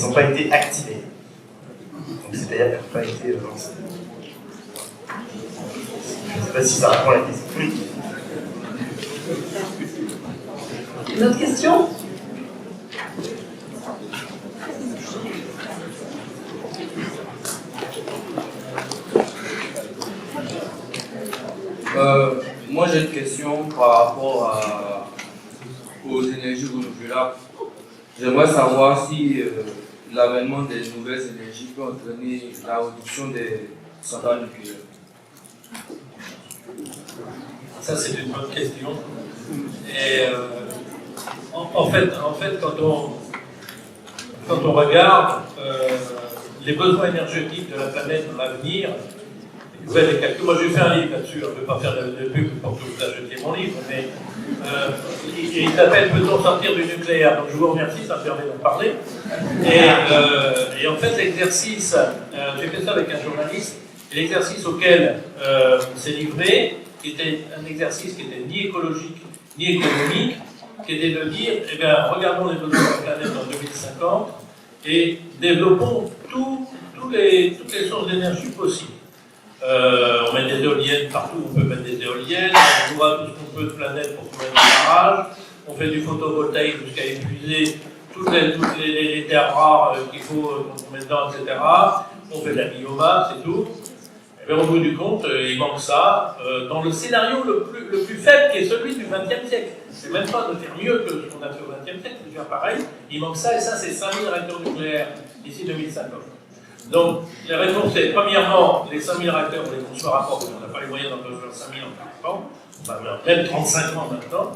n'ont pas été activées. C'est-à-dire qu'elles n'ont pas été lancées. Je ne sais pas si ça répond à la question. Oui. Une autre question? Moi j'ai une question par rapport aux énergies renouvelables. J'aimerais savoir si l'avènement des nouvelles énergies peut entraîner la réduction des centrales nucléaires. Ça, c'est une bonne question. Et en fait, quand on regarde les besoins énergétiques de la planète dans l'avenir, vous avez des calculs. Moi, j'ai fait un livre là-dessus. Je ne vais pas faire de pub pour que vous achetiez mon livre, mais il s'appelle Peut-on sortir du nucléaire? Donc, je vous remercie, ça me permet d'en parler. Et en fait, l'exercice, j'ai fait ça avec un journaliste, et l'exercice auquel on s'est livré était un exercice qui n'était ni écologique ni économique, qui était de dire, eh bien, regardons les besoins de la planète en 2050 et développons toutes les sources d'énergie possibles. On met des éoliennes partout, on peut mettre des éoliennes, on voit tout ce qu'on peut de planète pour trouver des barrages, on fait du photovoltaïque jusqu'à épuiser toutes les terres rares qu'il faut qu'on mette dedans, etc. On fait de la biomasse et tout. Et bien, au bout du compte, il manque ça dans le scénario le plus faible qui est celui du XXe siècle. C'est même pas de faire mieux que ce qu'on a fait au XXe siècle, c'est faire pareil. Il manque ça, et ça, c'est 5000 réacteurs nucléaires d'ici 2050. Donc, la réponse est, premièrement, les 5000 réacteurs, on les construira pas, parce qu'on n'a pas les moyens d'en construire 5000 en 40 ans, enfin, même 35 ans maintenant.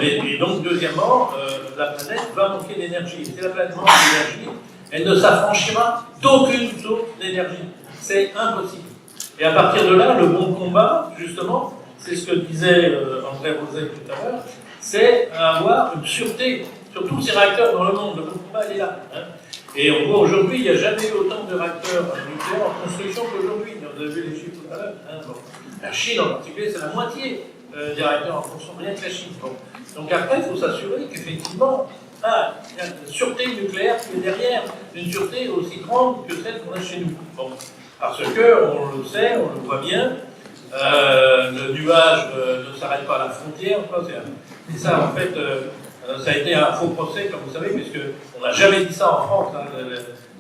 Et donc, deuxièmement, la planète va manquer d'énergie. Si la planète manque d'énergie, elle ne s'affranchira d'aucune source d'énergie. C'est impossible. Et à partir de là, le bon combat, justement, c'est ce que disait André Rosac tout à l'heure, c'est avoir une sûreté sur tous ces réacteurs dans le monde. Le bon combat, il est là. Hein. Et on voit aujourd'hui, il n'y a jamais eu autant de réacteurs nucléaires en construction qu'aujourd'hui. Vous avez vu les chiffres tout à l'heure. Hein, bon. La Chine en particulier, c'est la moitié des réacteurs en construction, rien que la Chine. Bon. Donc après, il faut s'assurer qu'effectivement, il y a une sûreté nucléaire qui est derrière, une sûreté aussi grande que celle qu'on a chez nous. Bon. Parce que, on le sait, on le voit bien, le nuage ne s'arrête pas à la frontière. C'est ça, en fait, ça a été un faux procès, comme vous savez, puisqu'on n'a jamais dit ça en France. Hein,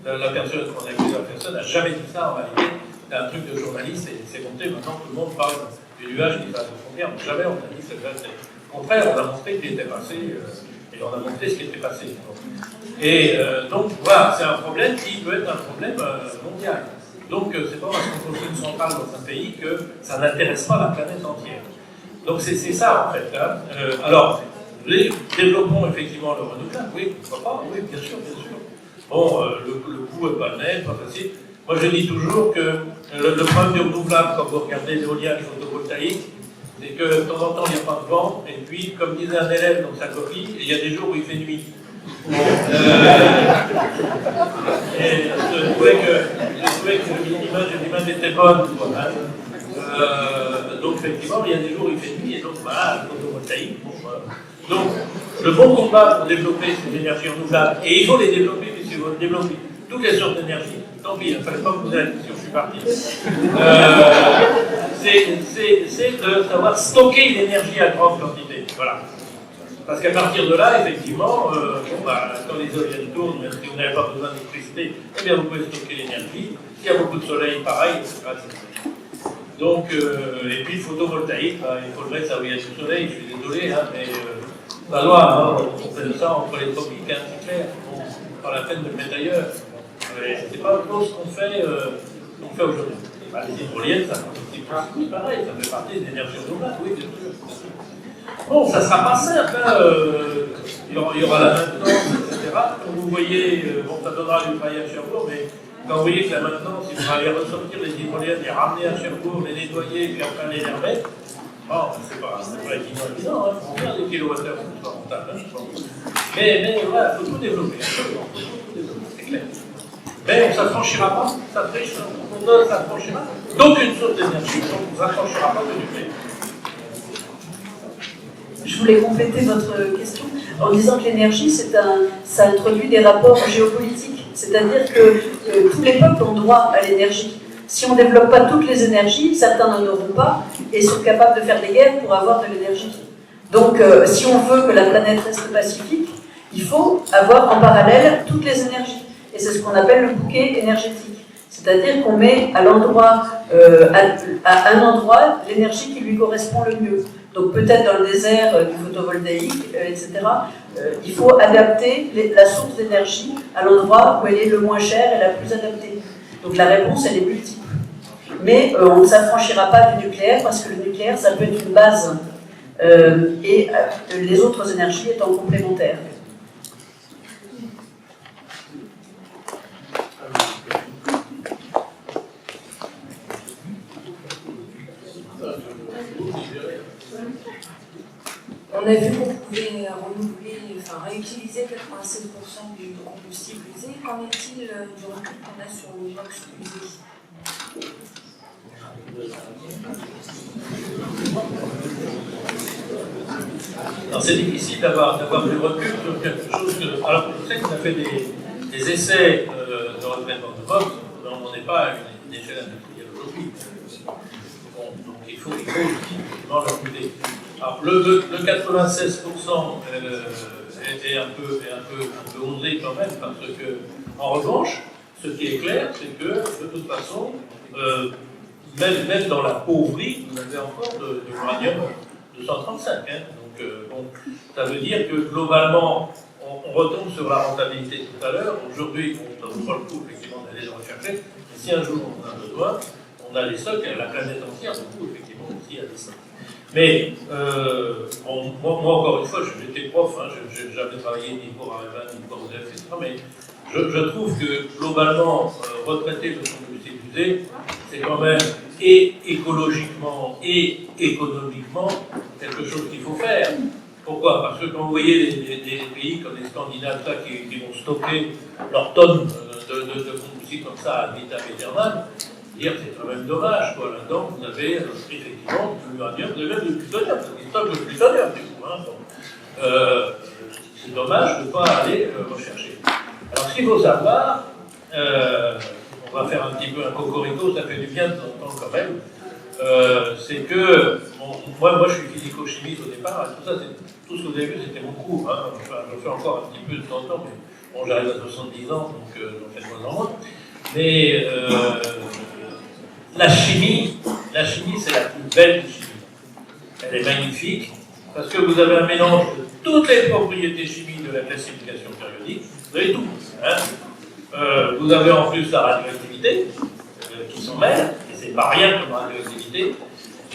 la personne qu'on a accusé, la personne n'a jamais dit ça en réalité. C'est un truc de journaliste et c'est monté. Maintenant, tout le monde parle du nuage qui passe aux frontières. Mais jamais on a dit que c'était le contraire. On a montré qu'il était passé. Et Et on a montré ce qui était passé. Et donc voilà, c'est un problème qui peut être un problème mondial. Donc c'est pas parce qu'on construit une centrale dans un pays que ça n'intéresse pas la planète entière. Donc c'est ça en fait. Hein. Alors, développons effectivement le renouvelable, oui, pourquoi pas, oui, bien sûr, bien sûr. Bon, le coût est pas net, pas facile. Moi je dis toujours que le problème du renouvelable, quand vous regardez l'éolien et le photovoltaïque, c'est que de temps en temps il n'y a pas de vent, et puis comme disait un élève dans sa copie, il y a des jours où il fait nuit. Bon, et je trouvais que l'image était bonne, quoi, hein. Donc effectivement il y a des jours où il fait nuit, et donc voilà, le photovoltaïque. Bon, donc le bon combat pour développer ces énergies renouvelables, et il faut les développer, puisqu'il faut développer toutes les sortes d'énergie. Tant pis, il ne fallait pas me poser la question, je suis parti. C'est de savoir stocker l'énergie à grande quantité. Voilà. Parce qu'à partir de là, effectivement, quand les éoliennes tournent, même si vous n'avez pas besoin d'électricité, eh bien vous pouvez stocker l'énergie. S'il y a beaucoup de soleil, pareil, etc. Donc, et puis le photovoltaïque, il faut le mettre là où il y a du soleil, je suis désolé, hein, mais la loi, hein, on fait ça entre les tropiques, hein, c'est clair. Bon, pas la peine de le mettre ailleurs. C'est pas autre chose qu'on fait aujourd'hui. Les hydroliennes, ça fait pareil, ça fait partie des énergies renouvelables, oui, bien sûr. Bon, ça ne sera pas simple, hein, il y aura la maintenance, etc. Quand vous voyez, bon, ça donnera du travail à Cherbourg, mais quand vous voyez que la maintenance, il faudra aller ressortir les hydroliennes, les ramener à Cherbourg, les nettoyer, puis après les remettre, bon, c'est pas évident, hein, faut faire des kilowattheures, c'est pas rentable, hein, je pense. Mais voilà, il faut tout développer, c'est clair. Mais ça ne franchira pas, ça triche, ça ne franchira d'aucune source d'énergie, donc ça ne franchira pas de nucléaire. Je voulais compléter votre question en disant que l'énergie, ça introduit des rapports géopolitiques. C'est-à-dire que tous les peuples ont droit à l'énergie. Si on ne développe pas toutes les énergies, certains n'en auront pas et sont capables de faire des guerres pour avoir de l'énergie. Donc, si on veut que la planète reste pacifique, il faut avoir en parallèle toutes les énergies. Et c'est ce qu'on appelle le bouquet énergétique. C'est-à-dire qu'on met à l'endroit, à un endroit l'énergie qui lui correspond le mieux. Donc peut-être dans le désert du photovoltaïque, etc. Il faut adapter la source d'énergie à l'endroit où elle est le moins chère et la plus adaptée. Donc la réponse, elle est multiple. Mais on ne s'affranchira pas du nucléaire parce que le nucléaire, ça peut être une base et les autres énergies étant complémentaires. On a vu qu'on pouvait réutiliser 96% du combustible usé. Qu'en est-il du recul qu'on a sur le box usé? C'est difficile d'avoir du recul sur quelque chose que... Alors, je sais qu'on a fait des essais de retraitement de box, mais on n'en est pas à une échelle industrielle aujourd'hui. Bon, donc il faut effectivement le reculer. Alors, le 96% est un peu osé quand même, parce que, en revanche, ce qui est clair, c'est que, de toute façon, même dans la pauvrerie, vous avez encore de l'uranium 235. Hein. Donc, ça veut dire que, globalement, on retombe sur la rentabilité tout à l'heure. Aujourd'hui, on ne donne pas le coup, effectivement, d'aller le rechercher. Mais si un jour on en a besoin, on a les stocks, la planète entière, du coup, effectivement, aussi, a des stocks. Mais, moi, encore une fois, j'étais prof, hein, j'ai jamais travaillé ni pour Areva, ni pour EDF, etc. Mais je trouve que, globalement, retraiter le combustible usé, c'est quand même, et écologiquement et économiquement, quelque chose qu'il faut faire. Pourquoi? Parce que quand vous voyez des pays comme les Scandinaves qui vont stocker leurs tonnes de combustible comme ça à vitam aeternam, c'est quand même dommage, quoi. Là-dedans, vous avez effectivement de l'uranium, vous avez même du plutonium, ils stockent le plutonium, du coup. Hein, c'est dommage de ne pas aller rechercher. Alors, ce qu'il faut savoir, on va faire un petit peu un cocorico, ça fait du bien de temps en temps quand même, c'est que, moi je suis physico-chimiste au départ, et tout ce que vous avez vu, c'était mon cours. Hein. Enfin, je fais encore un petit peu de temps en temps, mais bon, j'arrive à 70 ans, donc j'en fais de moins en moins. Mais la chimie, c'est la plus belle chimie. Elle est magnifique, parce que vous avez un mélange de toutes les propriétés chimiques de la classification périodique, vous avez tout. Hein. Vous avez en plus la radioactivité qui s'en mêle, et c'est pas rien comme radioactivité.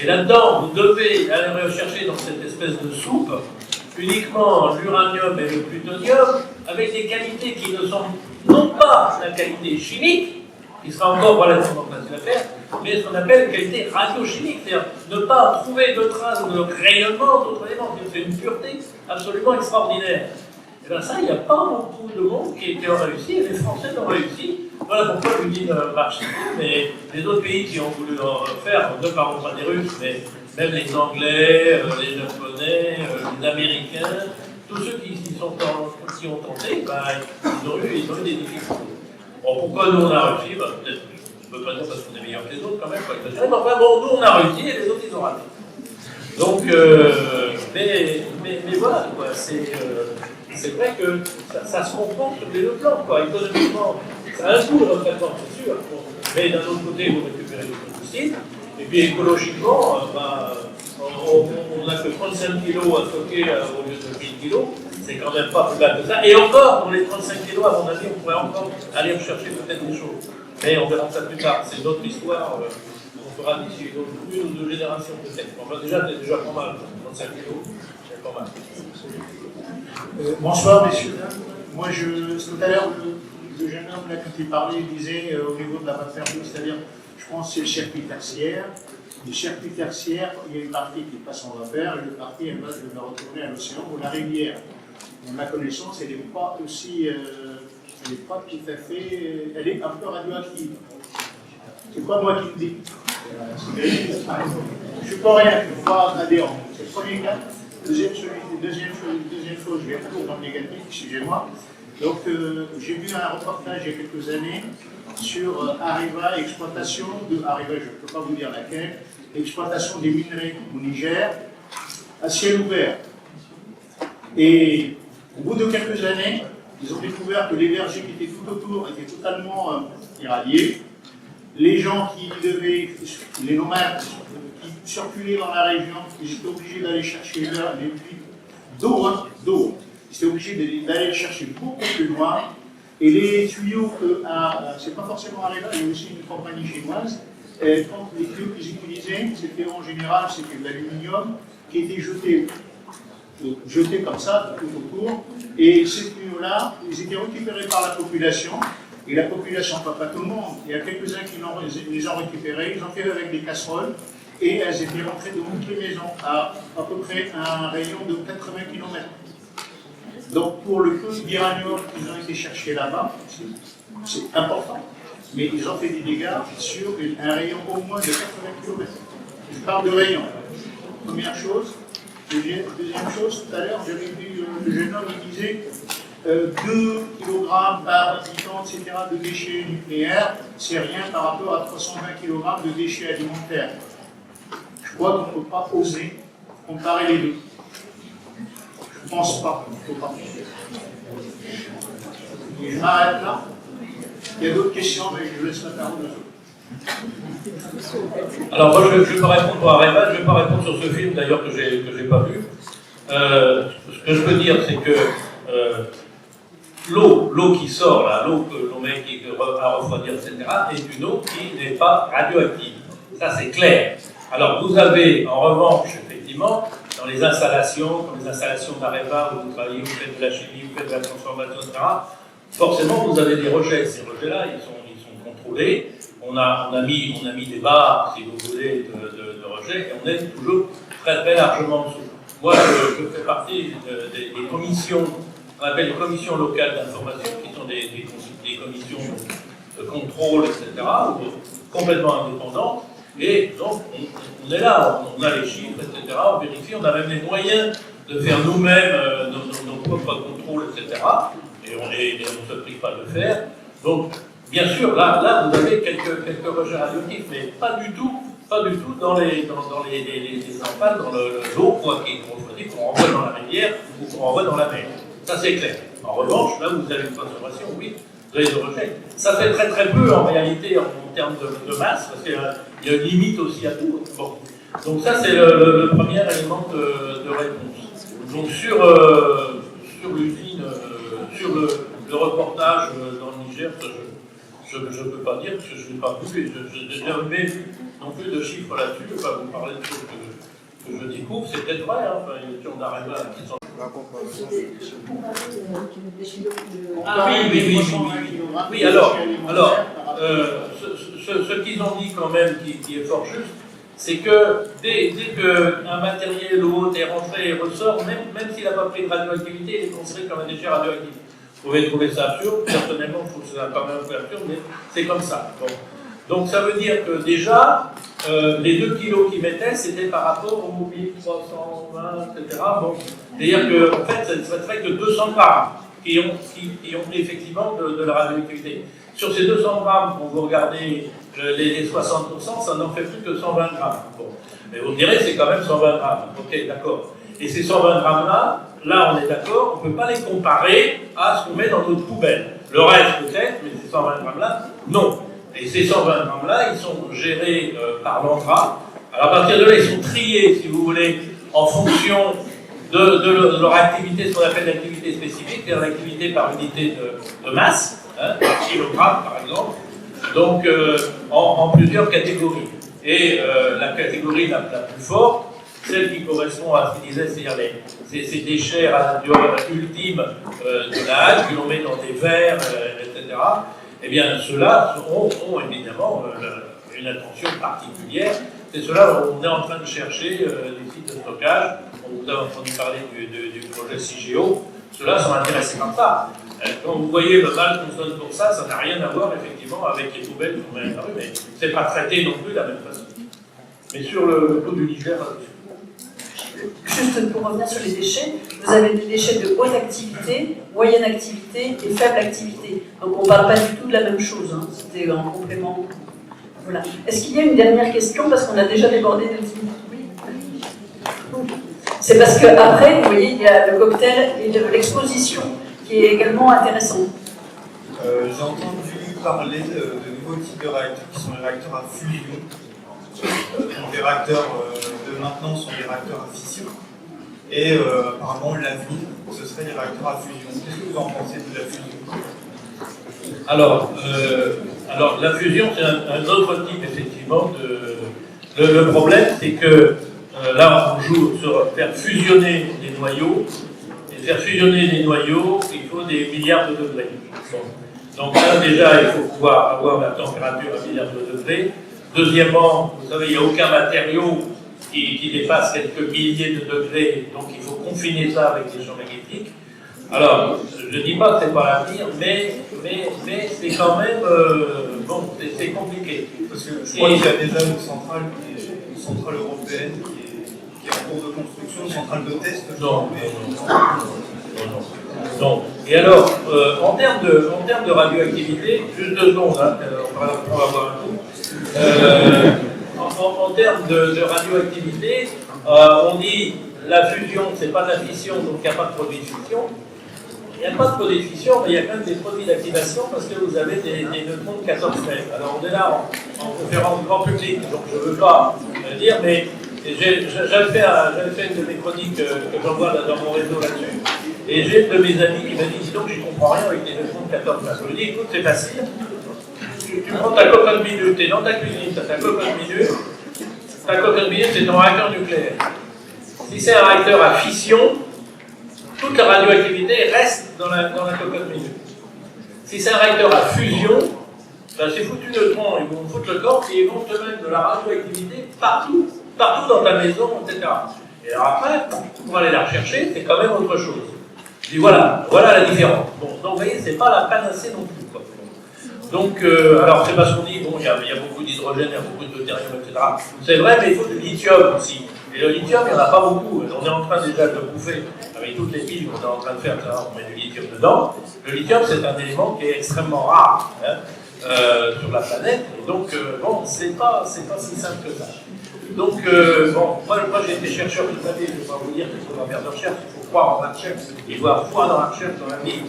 Et là-dedans, vous devez aller rechercher dans cette espèce de soupe uniquement l'uranium et le plutonium avec des qualités qui ne sont non pas la qualité chimique, qui sera encore relativement facile à faire, mais ce qu'on appelle qualité radiochimique, c'est-à-dire ne pas trouver de traces de rayonnement d'autres éléments. C'est une pureté absolument extraordinaire. Et bien ça, il n'y a pas beaucoup de monde qui ont réussi, et les Français l'ont réussi. Voilà pourquoi je vous dis marche, mais les autres pays qui ont voulu en faire, ne parlons pas des Russes, mais même les Anglais, les Japonais, les Américains, tous ceux qui ont tenté, ben, ils ont eu des difficultés. Bon, pourquoi nous on a réussi? Ben, peut-être, je ne peux pas dire parce qu'on est meilleur que les autres quand même, mais enfin bon, nous on a réussi et les autres ils ont raté. Donc, mais voilà, quoi, c'est vrai que ça se comprend sur les deux plans, quoi. Économiquement, ça a un coût le retraitement, c'est sûr, mais d'un autre côté, vous récupérez le combustible, et puis écologiquement, on n'a que 35 kilos à stocker au lieu de 1000 kilos, c'est quand même pas plus bas que ça. Et encore, pour les 35 kilos, à mon avis, on pourrait encore aller rechercher peut-être des choses. Mais on verra ça plus tard, c'est notre histoire, on fera d'ici une ou deux générations peut-être. Enfin, déjà, c'est déjà pas mal, 35 kilos, c'est pas mal. Bonsoir messieurs, dames. Moi, tout à l'heure, le jeune homme là, qui parlait disait au niveau de la matière, c'est-à-dire, je pense que c'est le circuit tertiaire. Le circuit tertiaire, il y a une partie qui passe en vapeur et une partie, elle va retourner à l'océan ou la rivière. À ma connaissance, elle n'est pas aussi, elle n'est pas tout à fait, elle est un peu radioactive. C'est pas moi qui le dis. Je ne suis pas rien, je ne suis pas adhérent. C'est le premier cas. Deuxième chose, je vais retourner dans le négatif, excusez-moi. Donc, j'ai vu un reportage il y a quelques années sur Areva, exploitation de Areva, je ne peux pas vous dire laquelle, exploitation des minerais au Niger, à ciel ouvert. Et au bout de quelques années, ils ont découvert que les vergers qui étaient tout autour étaient totalement irradiés. Les gens qui devaient, les nomades qui circulaient dans la région, ils étaient obligés d'aller chercher des puits d'eau, d'eau. Ils étaient obligés d'aller chercher beaucoup plus loin. Et les tuyaux, c'est pas forcément Areva, il y a aussi une compagnie chinoise. Quand les tuyaux qu'ils utilisaient, c'était en général de l'aluminium qui était jeté comme ça tout autour. Et ces tuyaux-là, ils étaient récupérés par la population. Et la population, pas tout le monde, il y a quelques-uns qui les ont récupérés, ils ont fait avec des casseroles, et elles étaient rentrées de toutes les maisons à peu près un rayon de 80 km. Donc pour le peu d'uranium qu'ils ont été chercher là-bas, c'est important, mais ils ont fait des dégâts sur un rayon au moins de 80 km. Je parle de rayon. Première chose. Deuxième chose, tout à l'heure, j'avais vu le jeune homme qui disait 2 kg par habitant, etc., de déchets nucléaires, c'est rien par rapport à 320 kg de déchets alimentaires. Je crois qu'on ne peut pas oser comparer les deux. Je ne pense pas. Il ne faut pas. Et je m'arrête là. Il y a d'autres questions, mais je laisse la parole aux autres. Alors moi je ne vais pas répondre pour Areva, je ne vais pas répondre sur ce film d'ailleurs que j'ai pas vu. Ce que je peux dire c'est que l'eau qui sort là, l'eau que l'on met à refroidir, etc., est une eau qui n'est pas radioactive. Ça c'est clair. Alors vous avez en revanche effectivement dans les installations, comme les installations d'Areva où vous travaillez, vous faites de la chimie, vous faites de la transformation, etc., forcément vous avez des rejets. Ces rejets-là, ils sont contrôlés. On a mis des barres, si vous voulez, de rejets, et on est toujours très très largement en dessous. Moi, je fais partie des commissions, qu'on appelle les commissions locales d'information, qui sont des commissions de contrôle, etc., complètement indépendantes, et donc on est là, on a les chiffres, etc., on vérifie, on a même les moyens de faire nous-mêmes nos propres contrôles, etc., et on ne se prive pas de le faire. Donc, bien sûr, là vous avez quelques rejets radioactifs, mais pas du tout dans les empales, dans l'eau qu'on renvoie dans la rivière ou qu'on renvoie dans la mer. Ça c'est clair. En revanche, là vous avez une transformation, oui, vous avez des rejets. Ça fait très très peu en réalité en termes de masse, parce qu'il y a une limite aussi à tout. Bon. Donc ça, c'est le premier élément de réponse. Donc sur l'usine, sur le reportage dans le Niger, je ne peux pas dire parce que je ne l'ai pas vu et je n'ai jamais vu non plus de chiffres là-dessus. Enfin, vous parlez de choses que je découvre, c'est peut-être vrai, hein. Enfin, on arrive à qui sont... Ah oui, alors ce qu'ils ont dit quand même, qui est fort juste, c'est que dès qu'un matériel ou autre est rentré et ressort, même s'il n'a pas pris de radioactivité, il est considéré comme un déchet radioactif. Vous pouvez trouver ça absurde, personnellement je trouve ça pas mal absurde, mais c'est comme ça. Bon. Donc ça veut dire que déjà, les 2 kilos qu'ils mettaient, c'était par rapport aux 1320, etc. Bon. C'est-à-dire qu'en fait, ça ne fait que 200 grammes qui ont effectivement de la radioactivité. Sur ces 200 grammes, quand vous regardez les 60%, ça n'en fait plus que 120 grammes. Bon. Mais vous me direz, c'est quand même 120 grammes. Ok, d'accord. Et ces 120 grammes-là, on est d'accord, on ne peut pas les comparer à ce qu'on met dans notre poubelle. Le reste peut-être, mais ces 120 grammes-là, non. Et ces 120 grammes-là, ils sont gérés par l'ANDRA. Alors à partir de là, ils sont triés, si vous voulez, en fonction de leur activité, ce qu'on appelle l'activité spécifique, c'est-à-dire l'activité par unité de masse, hein, par kilogramme par exemple, donc en plusieurs catégories. Et la catégorie la plus forte, celle qui correspond à ce qu'il disait, c'est-à-dire ces déchets ultimes de l'âge, que l'on met dans des verres, etc., eh bien, ceux-là ont évidemment une attention particulière. C'est cela on est en train de chercher des sites de stockage. On vous a entendu parler du projet CIGEO. Ceux-là sont intéressés par ça. Quand vous voyez le mal qu'on donne pour ça, ça n'a rien à voir effectivement avec les poubelles qu'on met à la rue, mais c'est pas traité non plus de la même façon. Mais sur le coup du Niger, juste pour revenir sur les déchets, vous avez des déchets de haute activité, moyenne activité et faible activité. Donc on ne parle pas du tout de la même chose, hein. C'était en complément. Voilà. Est-ce qu'il y a une dernière question? Parce qu'on a déjà débordé de 10 minutes. Oui. C'est parce qu'après, vous voyez, il y a le cocktail et l'exposition qui est également intéressant. J'ai entendu parler de nouveaux types de réacteurs qui sont les réacteurs à fusion. Donc les réacteurs de maintenant sont des réacteurs à fission. Et apparemment, l'avenir, ce serait les réacteurs à fusion. Qu'est-ce que vous en pensez de la fusion? Alors, la fusion, c'est un autre type, effectivement, le problème, c'est que là, on joue sur faire fusionner les noyaux. Et faire fusionner les noyaux, il faut des milliards de degrés. Bon. Donc là, déjà, il faut pouvoir avoir la température à milliards de degrés. Deuxièmement, vous savez, il n'y a aucun matériau qui dépasse quelques milliers de degrés, donc il faut confiner ça avec des champs magnétiques. Alors, je ne dis pas que ce n'est pas l'avenir, mais c'est quand même bon, c'est compliqué. Parce que je crois qu'il y a déjà une centrale européenne qui est en cours de construction, une centrale de test. Non. Et alors, en termes de radioactivité, juste 2 secondes, hein, on va voir un coup. En termes de radioactivité, on dit la fusion, c'est pas de la fission, donc il n'y a pas de produit de fusion. Il n'y a pas de produit de fission, mais il y a quand même des produits d'activation parce que vous avez des neutrons de 14 mètres. Alors on est là en conférence grand public, donc je ne veux pas dire, mais j'avais fait une de mes chroniques que j'envoie dans mon réseau là-dessus, et j'ai un de mes amis qui m'a dit, dis donc, j'y comprends rien avec des neutrons de 14 mètres. Je lui ai dit, écoute, c'est facile. Tu prends ta cocotte minute, tu es dans ta cuisine, tu as ta cocotte minute, c'est ton réacteur nucléaire. Si c'est un réacteur à fission, toute la radioactivité reste dans la cocotte minute. Si c'est un réacteur à fusion, ben c'est foutu neutrons, ils vont foutre le corps et ils vont te mettre de la radioactivité partout dans ta maison, etc. Et alors après, pour aller la rechercher, c'est quand même autre chose. Je dis voilà la différence. Bon, donc vous voyez, c'est pas la panacée non plus, quoi. Donc, alors c'est parce qu'on dit, bon, il y a beaucoup d'hydrogène, il y a beaucoup de deutérium, etc. C'est vrai, mais il faut du lithium aussi. Et le lithium, il n'y en a pas beaucoup. On est en train déjà de le bouffer avec toutes les piles qu'on est en train de faire, on met du lithium dedans. Le lithium, c'est un élément qui est extrêmement rare sur la planète. Et donc, bon, c'est pas si simple que ça. Donc, bon, moi j'ai été chercheur toute ma vie, je ne vais pas vous dire qu'il faut faire de recherche, il faut croire en la recherche, il faut avoir foi dans la recherche, dans la vie.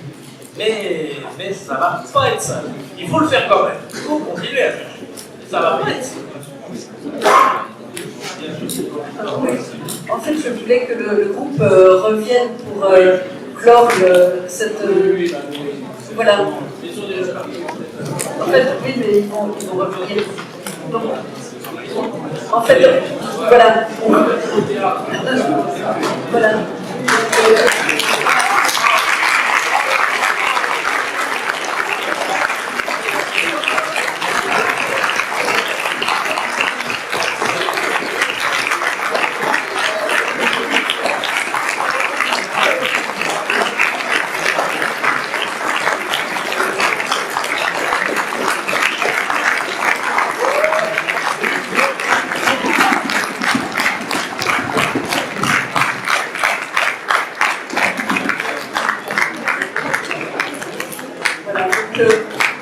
Mais ça ne va pas être simple. Il faut le faire quand même. Il faut continuer à chercher. Ça ne va pas être simple. En fait, je voulais que le groupe revienne pour clore cette... voilà. En fait, oui, mais ils vont revenir. Donc, en fait, voilà. Voilà.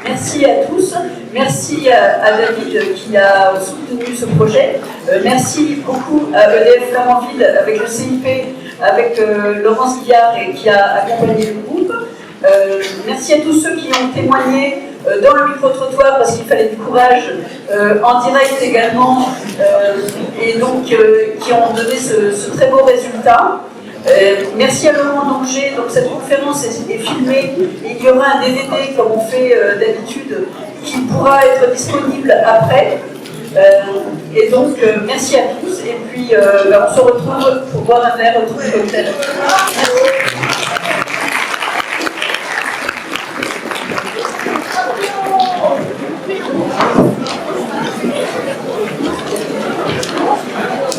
Merci à tous, merci à David qui a soutenu ce projet, merci beaucoup à EDF Flamanville avec le CIP, avec Laurence Guillard et qui a accompagné le groupe. Merci à tous ceux qui ont témoigné dans le micro-trottoir parce qu'il fallait du courage, en direct également, et donc qui ont donné ce très beau résultat. Merci à Laurent Danger. Donc cette conférence est filmée. Il y aura un DVD comme on fait d'habitude qui pourra être disponible après. Et donc merci à tous et puis on se retrouve pour boire un verre autour du cocktail. Merci.